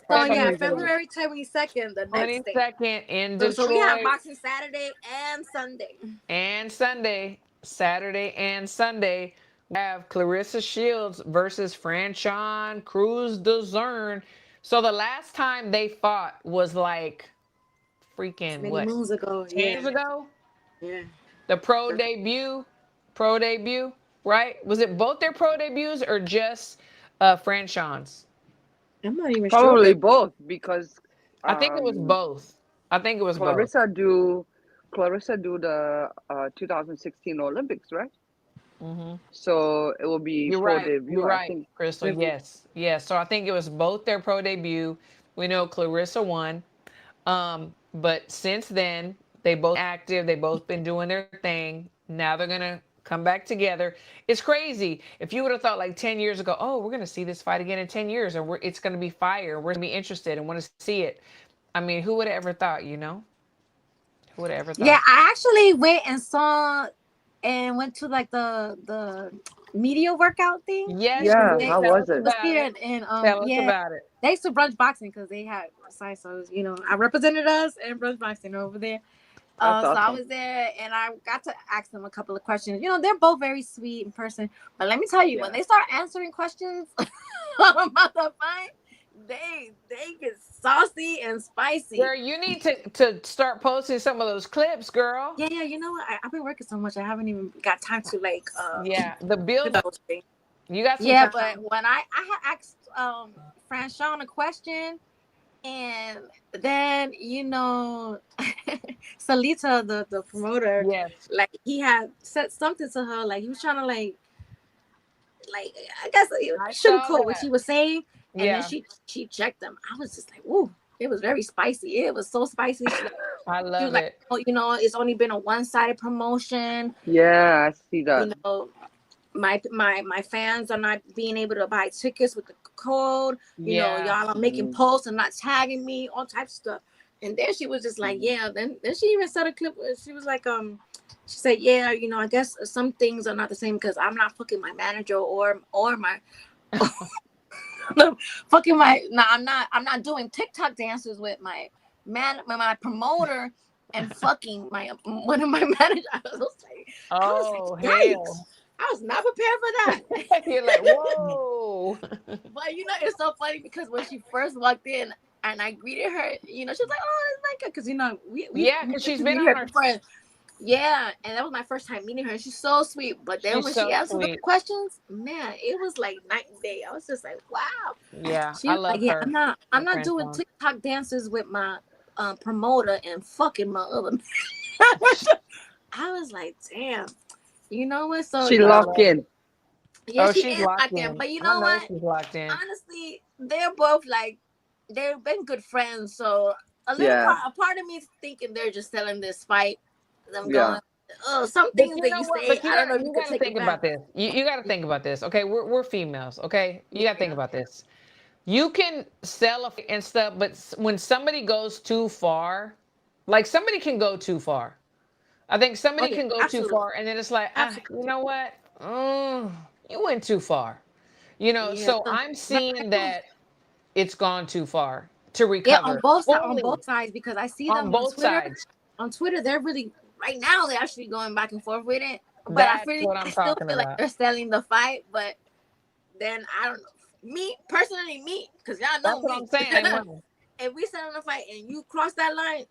February 22nd, the next day. 22nd in Detroit. So we have boxing Saturday and Sunday. Saturday and Sunday. We have Claressa Shields versus Franchon Cruz Dezurn. So the last time they fought was like freaking many moons ago. 10 years ago? Yeah. The pro debut, right? Was it both their pro debuts or just Franchon's? I'm not even sure. Probably both because I think it was both. Claressa do the 2016 Olympics, right? Mm-hmm. So it will be pro debut. You're right, Crystal. Yes. So I think it was both their pro debut. We know Claressa won, but since then they both active. They both been doing their thing. Now they're gonna come back together. It's crazy. If you would have thought like 10 years ago, oh, we're gonna see this fight again in 10 years, or it's gonna be fire. We're gonna be interested and want to see it. I mean, who would have ever thought? Who would have ever thought? Yeah, I actually went to like the media workout thing. Yes. Yeah. How was it? And Tell us about it. They used to brunch boxing because they had CISOs. I represented us in brunch boxing over there. Awesome. So I was there and I got to ask them a couple of questions. They're both very sweet in person. But let me tell you, when they start answering questions about the fight, they get saucy and spicy. Girl, you need to start posting some of those clips, girl. Yeah. You know what? I've been working so much. I haven't even got time to the build up. You got some time. But when I had asked Franchon a question, and then Salita, the promoter, like he had said something to her, like he was trying to like I guess sugarcoat what she was saying, and then she checked them. I was just like, ooh, it was very spicy. It was so spicy. I love it. It's only been a one-sided promotion. Yeah, I see that. My fans are not being able to buy tickets with the code. Y'all are making posts and not tagging me, all types of stuff. And then she was just like, yeah. Then she even said a clip where she was like, she said, yeah, you know, I guess some things are not the same because I'm not fucking my manager or my fucking my. No, I'm not doing TikTok dances with my promoter and fucking my one of my managers. I was like, oh, yikes. I was not prepared for that. You're like, whoa. But you know, it's so funny because when she first walked in and I greeted her, you know, she was like, "Oh, it's Micah," because you know because she's been on her friend. Yeah, and that was my first time meeting her. She's so sweet. But then when she asked the questions, man, it was like night and day. I was just like, wow. Yeah, she was like, her. I'm not doing TikTok dances with my promoter and fucking my other. I was like, damn. You know what? So she locked in. Yeah, she's locked in. But you know what? She's locked in. Honestly, they're both like they've been good friends. So a part of me is thinking they're just selling this fight. I'm going, oh, some things that you say. I don't know. You got to think about this. You got to think about this. Okay, we're females. Okay, you got to think about this. You can sell and stuff, but when somebody goes too far, like somebody can go too far. I think somebody can go too far, and then it's like, you know what? You went too far. You know, so I'm seeing that it's gone too far to recover. Yeah, on both sides, because I see them on both sides. On Twitter, they're really right now. They're actually going back and forth with it. But I still feel like they're selling the fight. But then I don't know. Me personally, because y'all know what I'm saying. If we sell on the fight and you cross that line,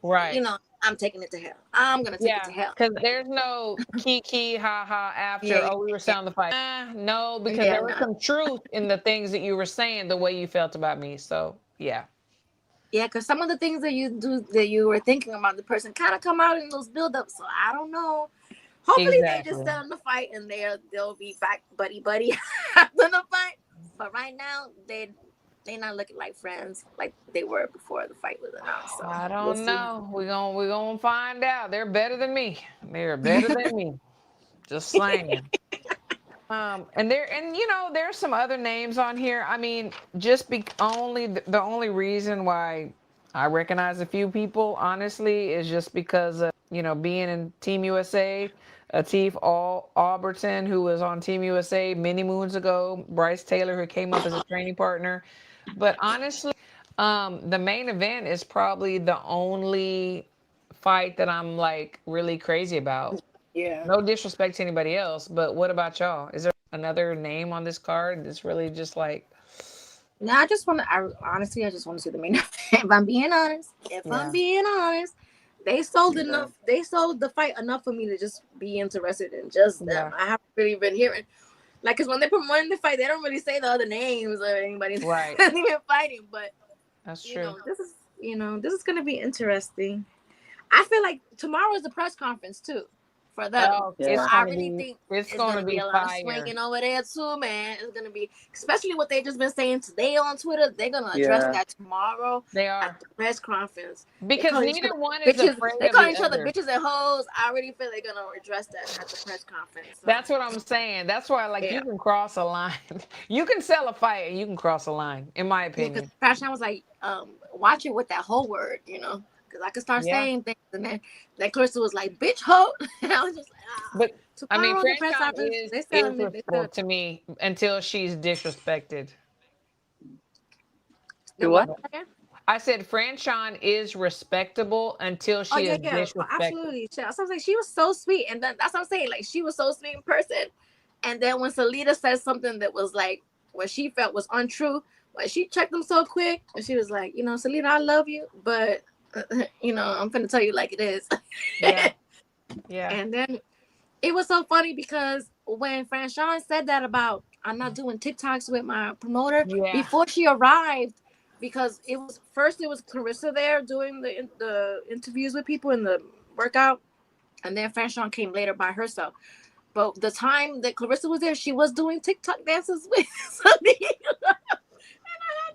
right? You know, I'm taking it to hell. I'm gonna take it to hell. Because there's no kiki ha ha after. We were selling the fight. No, because there was some truth in the things that you were saying, the way you felt about me. So yeah. Yeah, because some of the things that you do that you were thinking about the person kind of come out in those buildups. So I don't know. Hopefully they just sell the fight and they'll be back buddy after the fight. But right now they're not looking like friends like they were before the fight was announced. So I don't know. We're gonna find out. They're better than me. They're better than me. Just saying. And you know, there's some other names on here. I mean, just the only reason why I recognize a few people, honestly, is just because of, you know, being in Team USA. Atif Alberton, who was on Team USA many moons ago. Bryce Taylor, who came up as a training partner. But honestly, the main event is probably the only fight that I'm like really crazy about. Yeah. No disrespect to anybody else, but what about y'all? Is there another name on this card that's really just like? No, I just want to see the main event. If I'm being honest, they sold enough. They sold the fight enough for me to just be interested in just them. I haven't really been hearing, like, because when they promote the fight, they don't really say the other names or anybody even fighting. But that's true. This is gonna be interesting. I feel like tomorrow is the press conference too. For them, I really think it's going to be a lot of swinging over there too, man. It's going to be, especially what they just been saying today on Twitter. They're going to address that tomorrow. They are at the press conference because neither one is afraid They call each other bitches and hoes. I already feel they're going to address that at the press conference. So. That's what I'm saying. That's why, like, you can cross a line. You can sell a fight and you can cross a line, in my opinion. Because Franchon was like, watch it with that whole word, you know. Because I could start saying things, and then Claressa was like, "Bitch, hoe," and I was just like, But I mean, Franchon is disrespectful to me until she's disrespected. Do what? I said Franchon is respectable until she is disrespected. Absolutely. So I was like, she was so sweet, and then that's what I'm saying. Like, she was so sweet in person, and then when Salida said something that was like what she felt was untrue, like she checked them so quick, and she was like, Salida, I love you, but. I'm gonna tell you like it is. Yeah. And then it was so funny because when Franchon said that about I'm not doing TikToks with my promoter before she arrived, because it was Claressa there doing the interviews with people in the workout, and then Franchon came later by herself. But the time that Claressa was there, she was doing TikTok dances with Salida.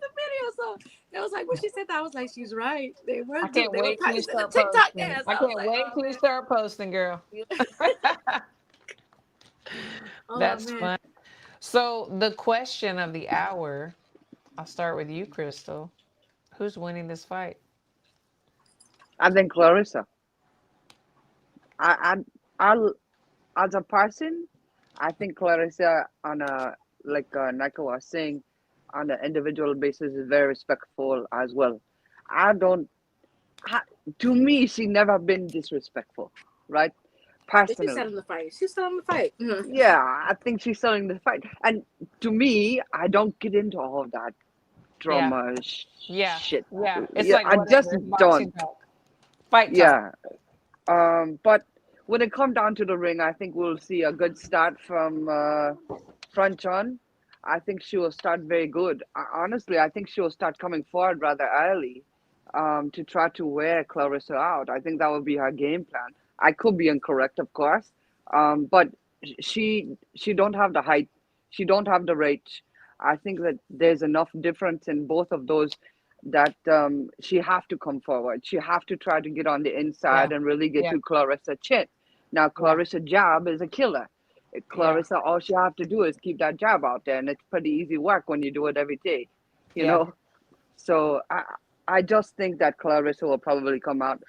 The video, so it was like when she said that, I was like, she's right. They were. I can't wait till you start TikTok posting. dance. I can't wait till you start posting, girl. That's fun. So the question of the hour, I'll start with you, Crystal. Who's winning this fight? And then Claressa. I, I, I, as a person, I think Claressa on a Nika was saying, on an individual basis is very respectful as well. I don't. I, to me, she never been disrespectful, right? She's Personally, selling the fight. She's selling the fight. yeah, I think she's selling the fight. And to me, I don't get into all of that Yeah. drama Yeah. shit. Yeah. It's Yeah, like I just whatever. It's boxing don't. talk. Fight talk. Yeah. But when it come down to the ring, I think we'll see a good start from Franchon. I think she will start very good. Honestly, I think she will start coming forward rather early, to try to wear Claressa out. I think that would be her game plan. I could be incorrect, of course, but she don't have the height, she don't have the reach. I think that there's enough difference in both of those that she have to come forward. She have to try to get on the Yeah. inside and really get Yeah. to Claressa chin. Now Yeah. Claressa jab is a killer. Yeah. Claressa, all she have to do is keep that jab out there, and it's pretty easy work when you do it every day, you Yeah. know. So I just think that Claressa will probably come out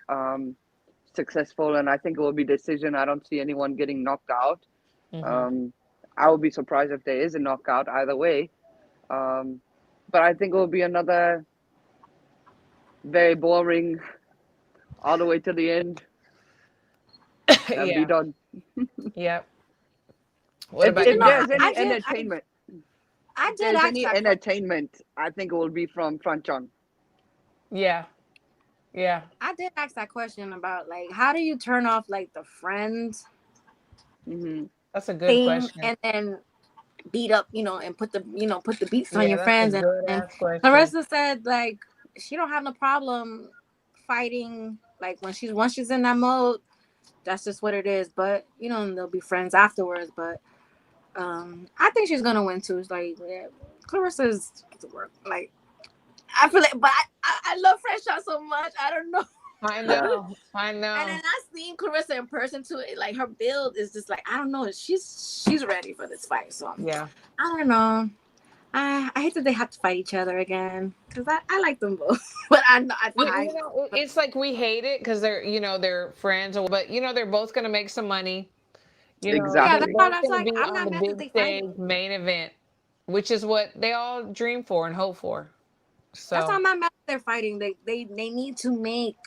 successful, and I think it will be decision. I don't see anyone getting knocked out. Mm-hmm. I would be surprised if there is a knockout either way. Um, but I think it will be another very boring all the way to the end and be Yeah. done. Yep. What about If you, there's Garcia? any I entertainment, if did there's ask any that question. entertainment, I think it will be from Franchon. Yeah. Yeah. I did ask that question about like how do you turn off like the friends Hmm. That's a good thing question. and then beat up, and put the put the beats on Yeah, your that's a friends good and ass question. Claressa said like she don't have no problem fighting like once she's in that mode, that's just what it is. But they'll be friends afterwards. But I think she's gonna win too. It's like Clarissa's like I feel like, but I love Franchon so much. I don't know. I Yeah. know. I And know. then I seen Claressa in person too. Like her build is just like I don't know. She's ready for this fight. So Yeah. I don't know. I hate that they have to fight each other again because I like them both. But I know It's like we hate it because they're friends, but they're both gonna make some money. yeah. They're Exactly. both That's gonna like be I'm on not the mad that big they stage fighting. main event, which is what they all dream for and hope for. That's why So I'm not mad that they're fighting. They need to make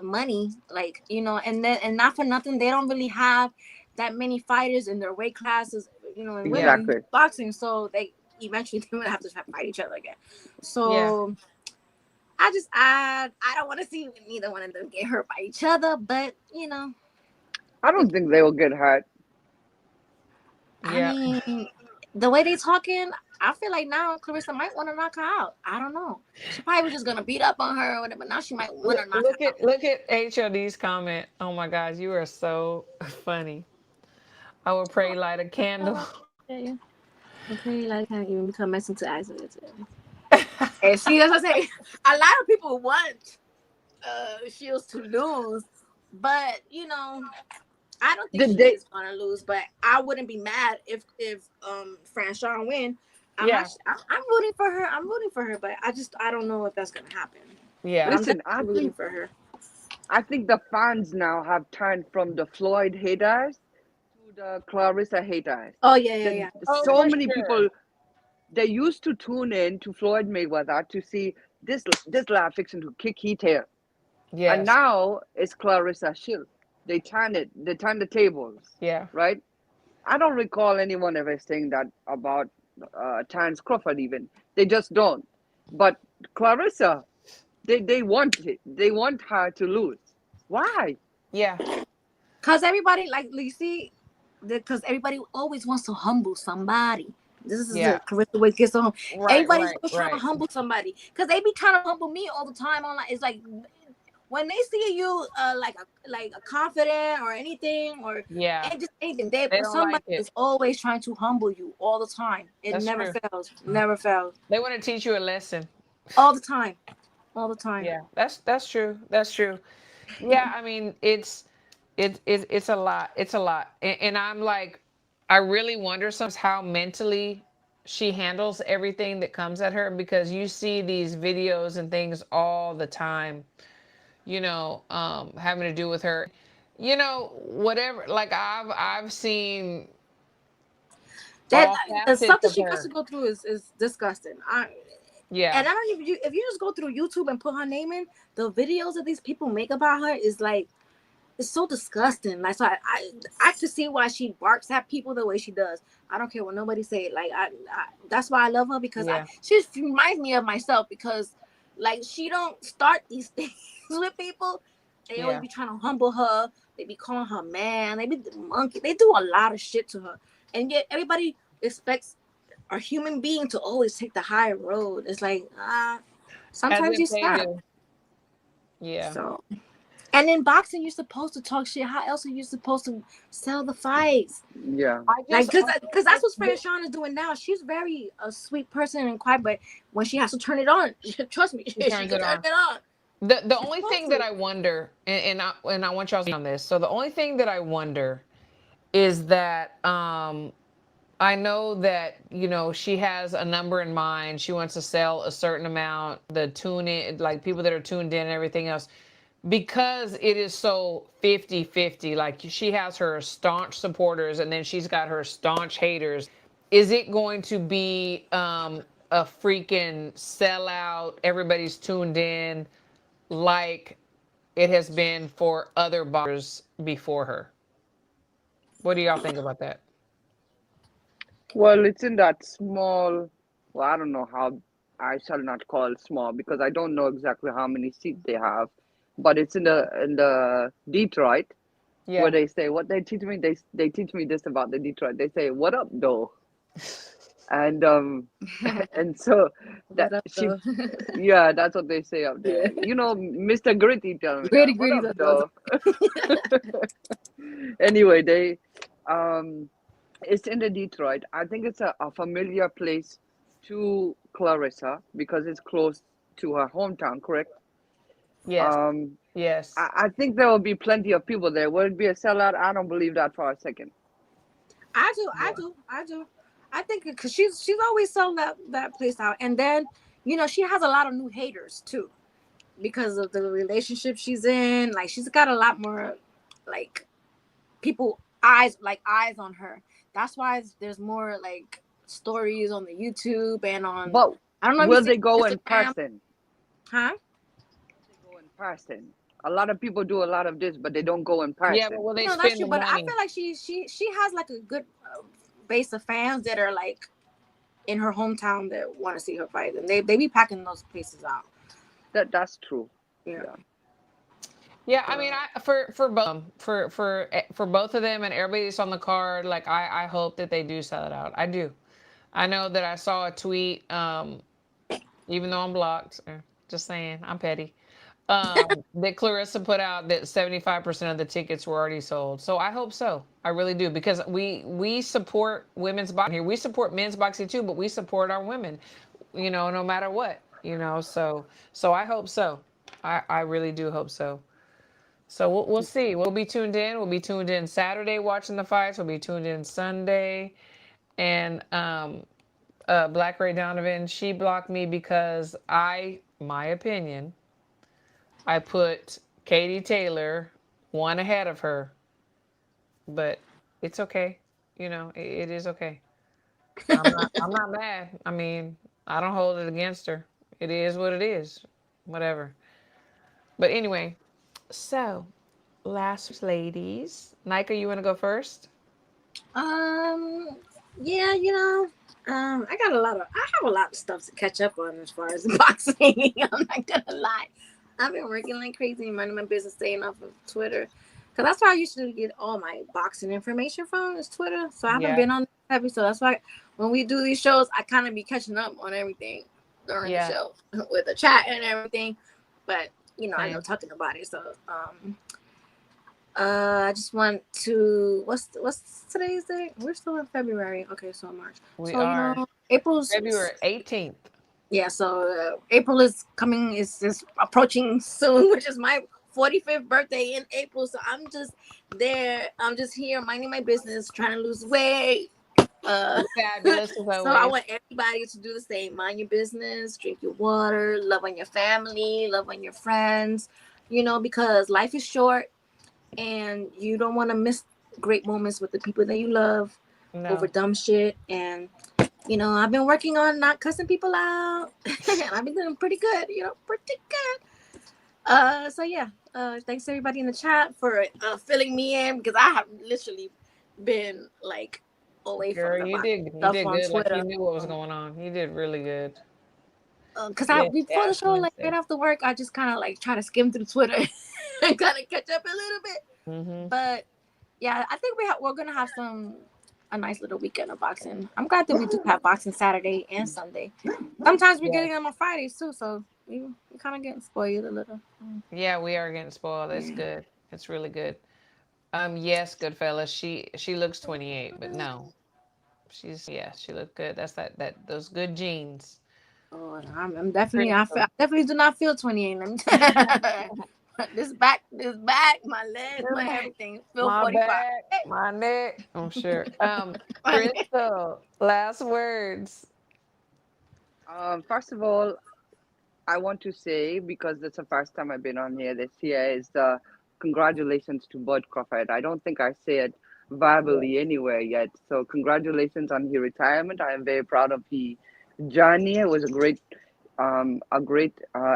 money like and not for nothing they don't really have that many fighters in their weight classes in yeah, women Exactly. boxing, so they eventually they would have to fight each other again. yeah, So I don't want to see neither one of them get hurt by each other, but I don't think they will get hurt. I yeah. mean the way they talking, I feel like now Claressa might want to knock her out. I don't know. She probably was just gonna beat up on her or whatever, but now she might want to knock her out. Look at HOD's comment. Oh my gosh, you are so funny. I will pray light a candle. Yeah. Okay, like can't even become messing to accidents. And see, that's what I say. A lot of people want Shields to lose, but I don't think Did she they? is gonna lose. But I wouldn't be mad if Franchon win. Yeah, I'm rooting for her. I'm rooting for her, but I don't know if that's gonna happen. yeah, But I'm Listen, definitely rooting for her. I think the fans now have turned from the Floyd haters to the Claressa haters. Oh yeah. Oh, So for many sure. people, they used to tune in to Floyd Mayweather to see this lad fixing to kick his tail, and Yes. now it's Claressa Shield. They turn it. They turn the tables, Yeah. right? I don't recall anyone ever saying that about Terence Crawford. Even they just don't. But Claressa, they want it. They want her to lose. Why? Yeah. Cause everybody like you see, because everybody always wants to humble somebody. This is Yeah. the correct way to get so. Right. Everybody's Right. always trying to Right. humble somebody because they be trying to humble me all the time online. It's like when they see you like a confident or anything or Yeah. just anything, They don't somebody like it. is always trying to humble you all the time. It That's never true. fails. Never fails. They want to teach you a lesson. All the time. All the time. Yeah. That's true. That's true. Yeah. I mean, it's a lot. It's a lot. And I'm like, I really wonder sometimes how mentally she handles everything that comes at her because you see these videos and things all the time. having to do with her. Whatever. Like I've seen that all facets something of she has her. to go through is disgusting. Yeah. And I don't even if you just go through YouTube and put her name in, the videos that these people make about her is like it's so disgusting. Like so I could see why she barks at people the way she does. I don't care what nobody say. Like I that's why I love her because she reminds me of myself because like she don't start these things with people. They always be trying to humble her. They be calling her man. They be the monkey. They do a lot of shit to her, and yet everybody expects a human being to always take the high road. It's like sometimes you stop. Yeah. So. And in boxing, you're supposed to talk shit. How else are you supposed to sell the fights? Yeah. Like, because that's what Franchon is doing now. She's very a sweet person and quiet, but when she has to turn it on, trust me, she can turn it on. The only thing that I wonder, and I want y'all to see on this. So the only thing that I wonder is that I know that she has a number in mind. She wants to sell a certain amount. The tune in, like people that are tuned in and everything else. Because it is so 50-50, like she has her staunch supporters and then she's got her staunch haters. Is it going to be a freaking sellout? Everybody's tuned in like it has been for other boxers before her. What do y'all think about that? Well, it's in that small, well, I don't know how, I shall not call it small because I don't know exactly how many seats they have, but it's in the Detroit where they say what they teach me. They teach me this about the Detroit. They say, "What up, though?" And and so that she, yeah, that's what they say up there. Mr. Gritty tell me that. What up, though? Anyway, they it's in the Detroit. I think it's a familiar place to Claressa because it's close to her hometown, correct? Yes. Yes. I think there will be plenty of people there. Will it be a sellout? I don't believe that for a second. I do. I think because she's always sold that place out, and then she has a lot of new haters too because of the relationship she's in. Like she's got a lot more like people eyes on her. That's why there's more like stories on the YouTube and on. But I don't know. Will they go in person? Huh? They go in person. A lot of people do a lot of this, but they don't go in person. Yeah, but will they spend that's true. the But money? I feel like she has like a good base of fans that are like in her hometown that want to see her fight, and they be packing those places out. That's true. Yeah, I mean, for both of them and everybody that's on the card, like I hope that they do sell it out. I do. I know that I saw a tweet, even though I'm blocked. Just saying, I'm petty. That Claressa put out that 75% of the tickets were already sold. So I hope so. I really do because we support women's boxing here. We support men's boxing too, but we support our women. No matter what. So I hope so. I really do hope so. So we'll see. We'll be tuned in. We'll be tuned in Saturday watching the fights. We'll be tuned in Sunday. And Black Ray Donovan, she blocked me because my opinion, I put Katie Taylor one ahead of her. But it's okay. It is okay. I'm not mad. I mean, I don't hold it against her. It is what it is. Whatever. But anyway, so last ladies. Nika, you want to go first? Yeah, I have a lot of stuff to catch up on as far as boxing. I'm not gonna lie. I've been working like crazy and running my business, staying off of Twitter. Because that's where I used to get all my boxing information from is Twitter. So I haven't been on heavy. So that's why when we do these shows, I kind of be catching up on everything during the show with the chat and everything. But, I know talking about it. So I just want to what's today's date? We're still in February. Okay, so March. We are. April's February 18th. Yeah, so April is approaching soon, which is my 45th birthday in April. So I'm just there. I'm just here minding my business, trying to lose weight. Fabulous. So I want everybody to do the same. Mind your business, drink your water, love on your family, love on your friends. because life is short and you don't want to miss great moments with the people that you love over dumb shit. And I've been working on not cussing people out and I've been doing pretty good, pretty good. So yeah, thanks everybody in the chat for filling me in, because I have literally been like away Girl, from the you did stuff good. on Like Twitter. you knew what was going on. You did really good. Because before the show, like right after work, I just kind of like try to skim through Twitter and kind of catch up a little bit. But yeah, I think we're gonna have a nice little weekend of boxing. I'm glad that we do have boxing Saturday and Sunday. Sometimes we're getting them on Fridays too, so we kind of getting spoiled a little. Yeah, we are getting spoiled. It's good. It's really good. Yes, Goodfellas. She looks 28, but no, she looked good. That's those good genes. Oh, I'm definitely. I definitely do not feel 28. This back, my legs, my everything feel my 45. back, my neck. I'm sure. Crystal, last words. First of all, I want to say, because it's the first time I've been on here this year, is congratulations to Bud Crawford. I don't think I say it verbally anywhere yet. So congratulations on his retirement. I am very proud of his journey. It was a great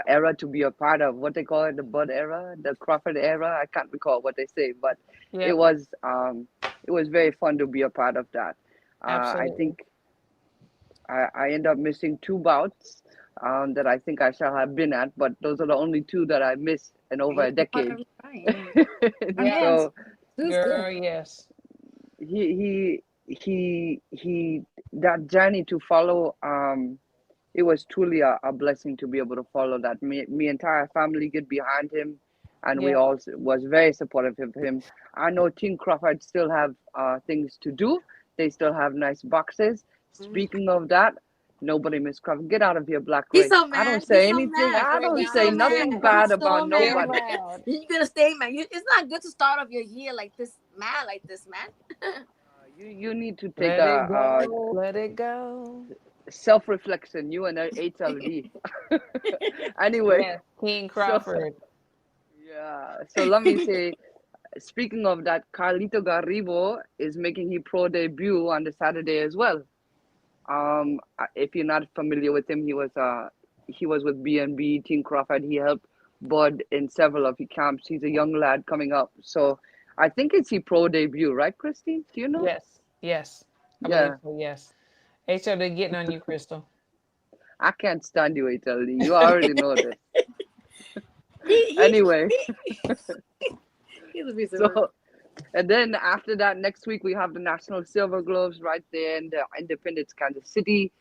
era to be a part of. What they call it, the Bud era, the Crawford era. I can't recall what they say, but it was very fun to be a part of that. I think I end up missing 2 bouts that I think I shall have been at, but those are the only 2 that I missed in over a decade. So, girl, yes. He that journey to follow. It was truly a blessing to be able to follow that. Me entire family get behind him, and we all was very supportive of him. I know Team Crawford still have things to do. They still have nice boxes. Speaking of that, nobody Miss Crawford. Get out of here, Black Ray. So mad. I don't say anything. So I don't say nothing bad about nobody. You're gonna stay mad. It's not good to start off your year like this, man. You need to take let it go. Self-reflection. You and HLD. Anyway, King Crawford. So let me say. Speaking of that, Carlito Garribo is making his pro debut on the Saturday as well. If you're not familiar with him, he was with BNB Team Crawford. He helped Bud in several of his camps. He's a young lad coming up, so I think it's his pro debut, right, Christy? Do you know? Yes. I believe so, yes. HLD getting on you, Crystal. I can't stand you, HLD. You already know this. Anyway. So, and then after that, next week we have the National Silver Gloves right there in the Independence, Kansas City.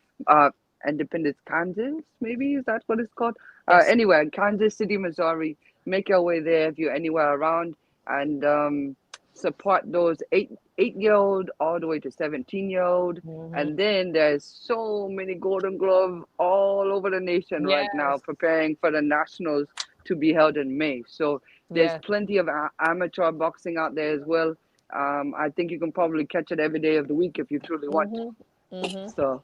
Independence, Kansas, maybe? Is that what it's called? Anyway, Kansas City, Missouri. Make your way there if you're anywhere around, and support those 8-year-old all the way to 17-year-old. And then there's so many Golden Glove all over the nation right now, preparing for the Nationals to be held in May. So there's plenty of amateur boxing out there as well. I think you can probably catch it every day of the week if you truly want. So,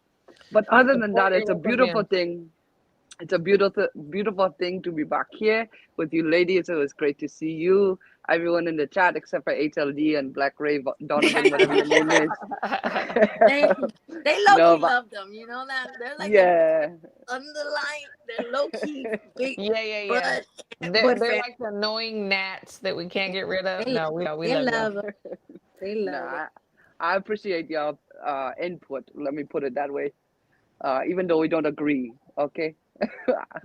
but other than that, it's a beautiful thing. It's a beautiful thing to be back here with you ladies. It was great to see you. Everyone in the chat except for HLD and Black Ray Donovan, whatever your name is. They low-key love them, you know that? They're like underlying, they're low-key big. Yeah. They're like the annoying gnats that we can't get rid of. We love them. They love it. I appreciate your input. Let me put it that way. Even though we don't agree, okay?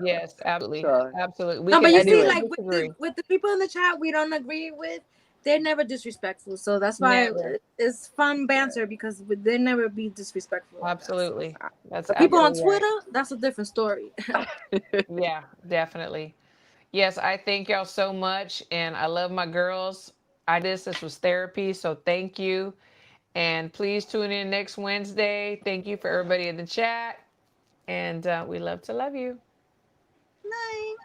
Yes, absolutely. Absolutely. No, but you see, like with the people in the chat we don't agree with, they're never disrespectful. So that's why it's fun banter, because they never be disrespectful. Absolutely. That's people on Twitter, that's a different story. Yeah, definitely. Yes, I thank y'all so much, and I love my girls. This was therapy, so thank you. And please tune in next Wednesday. Thank you for everybody in the chat. And we love to love you. Night.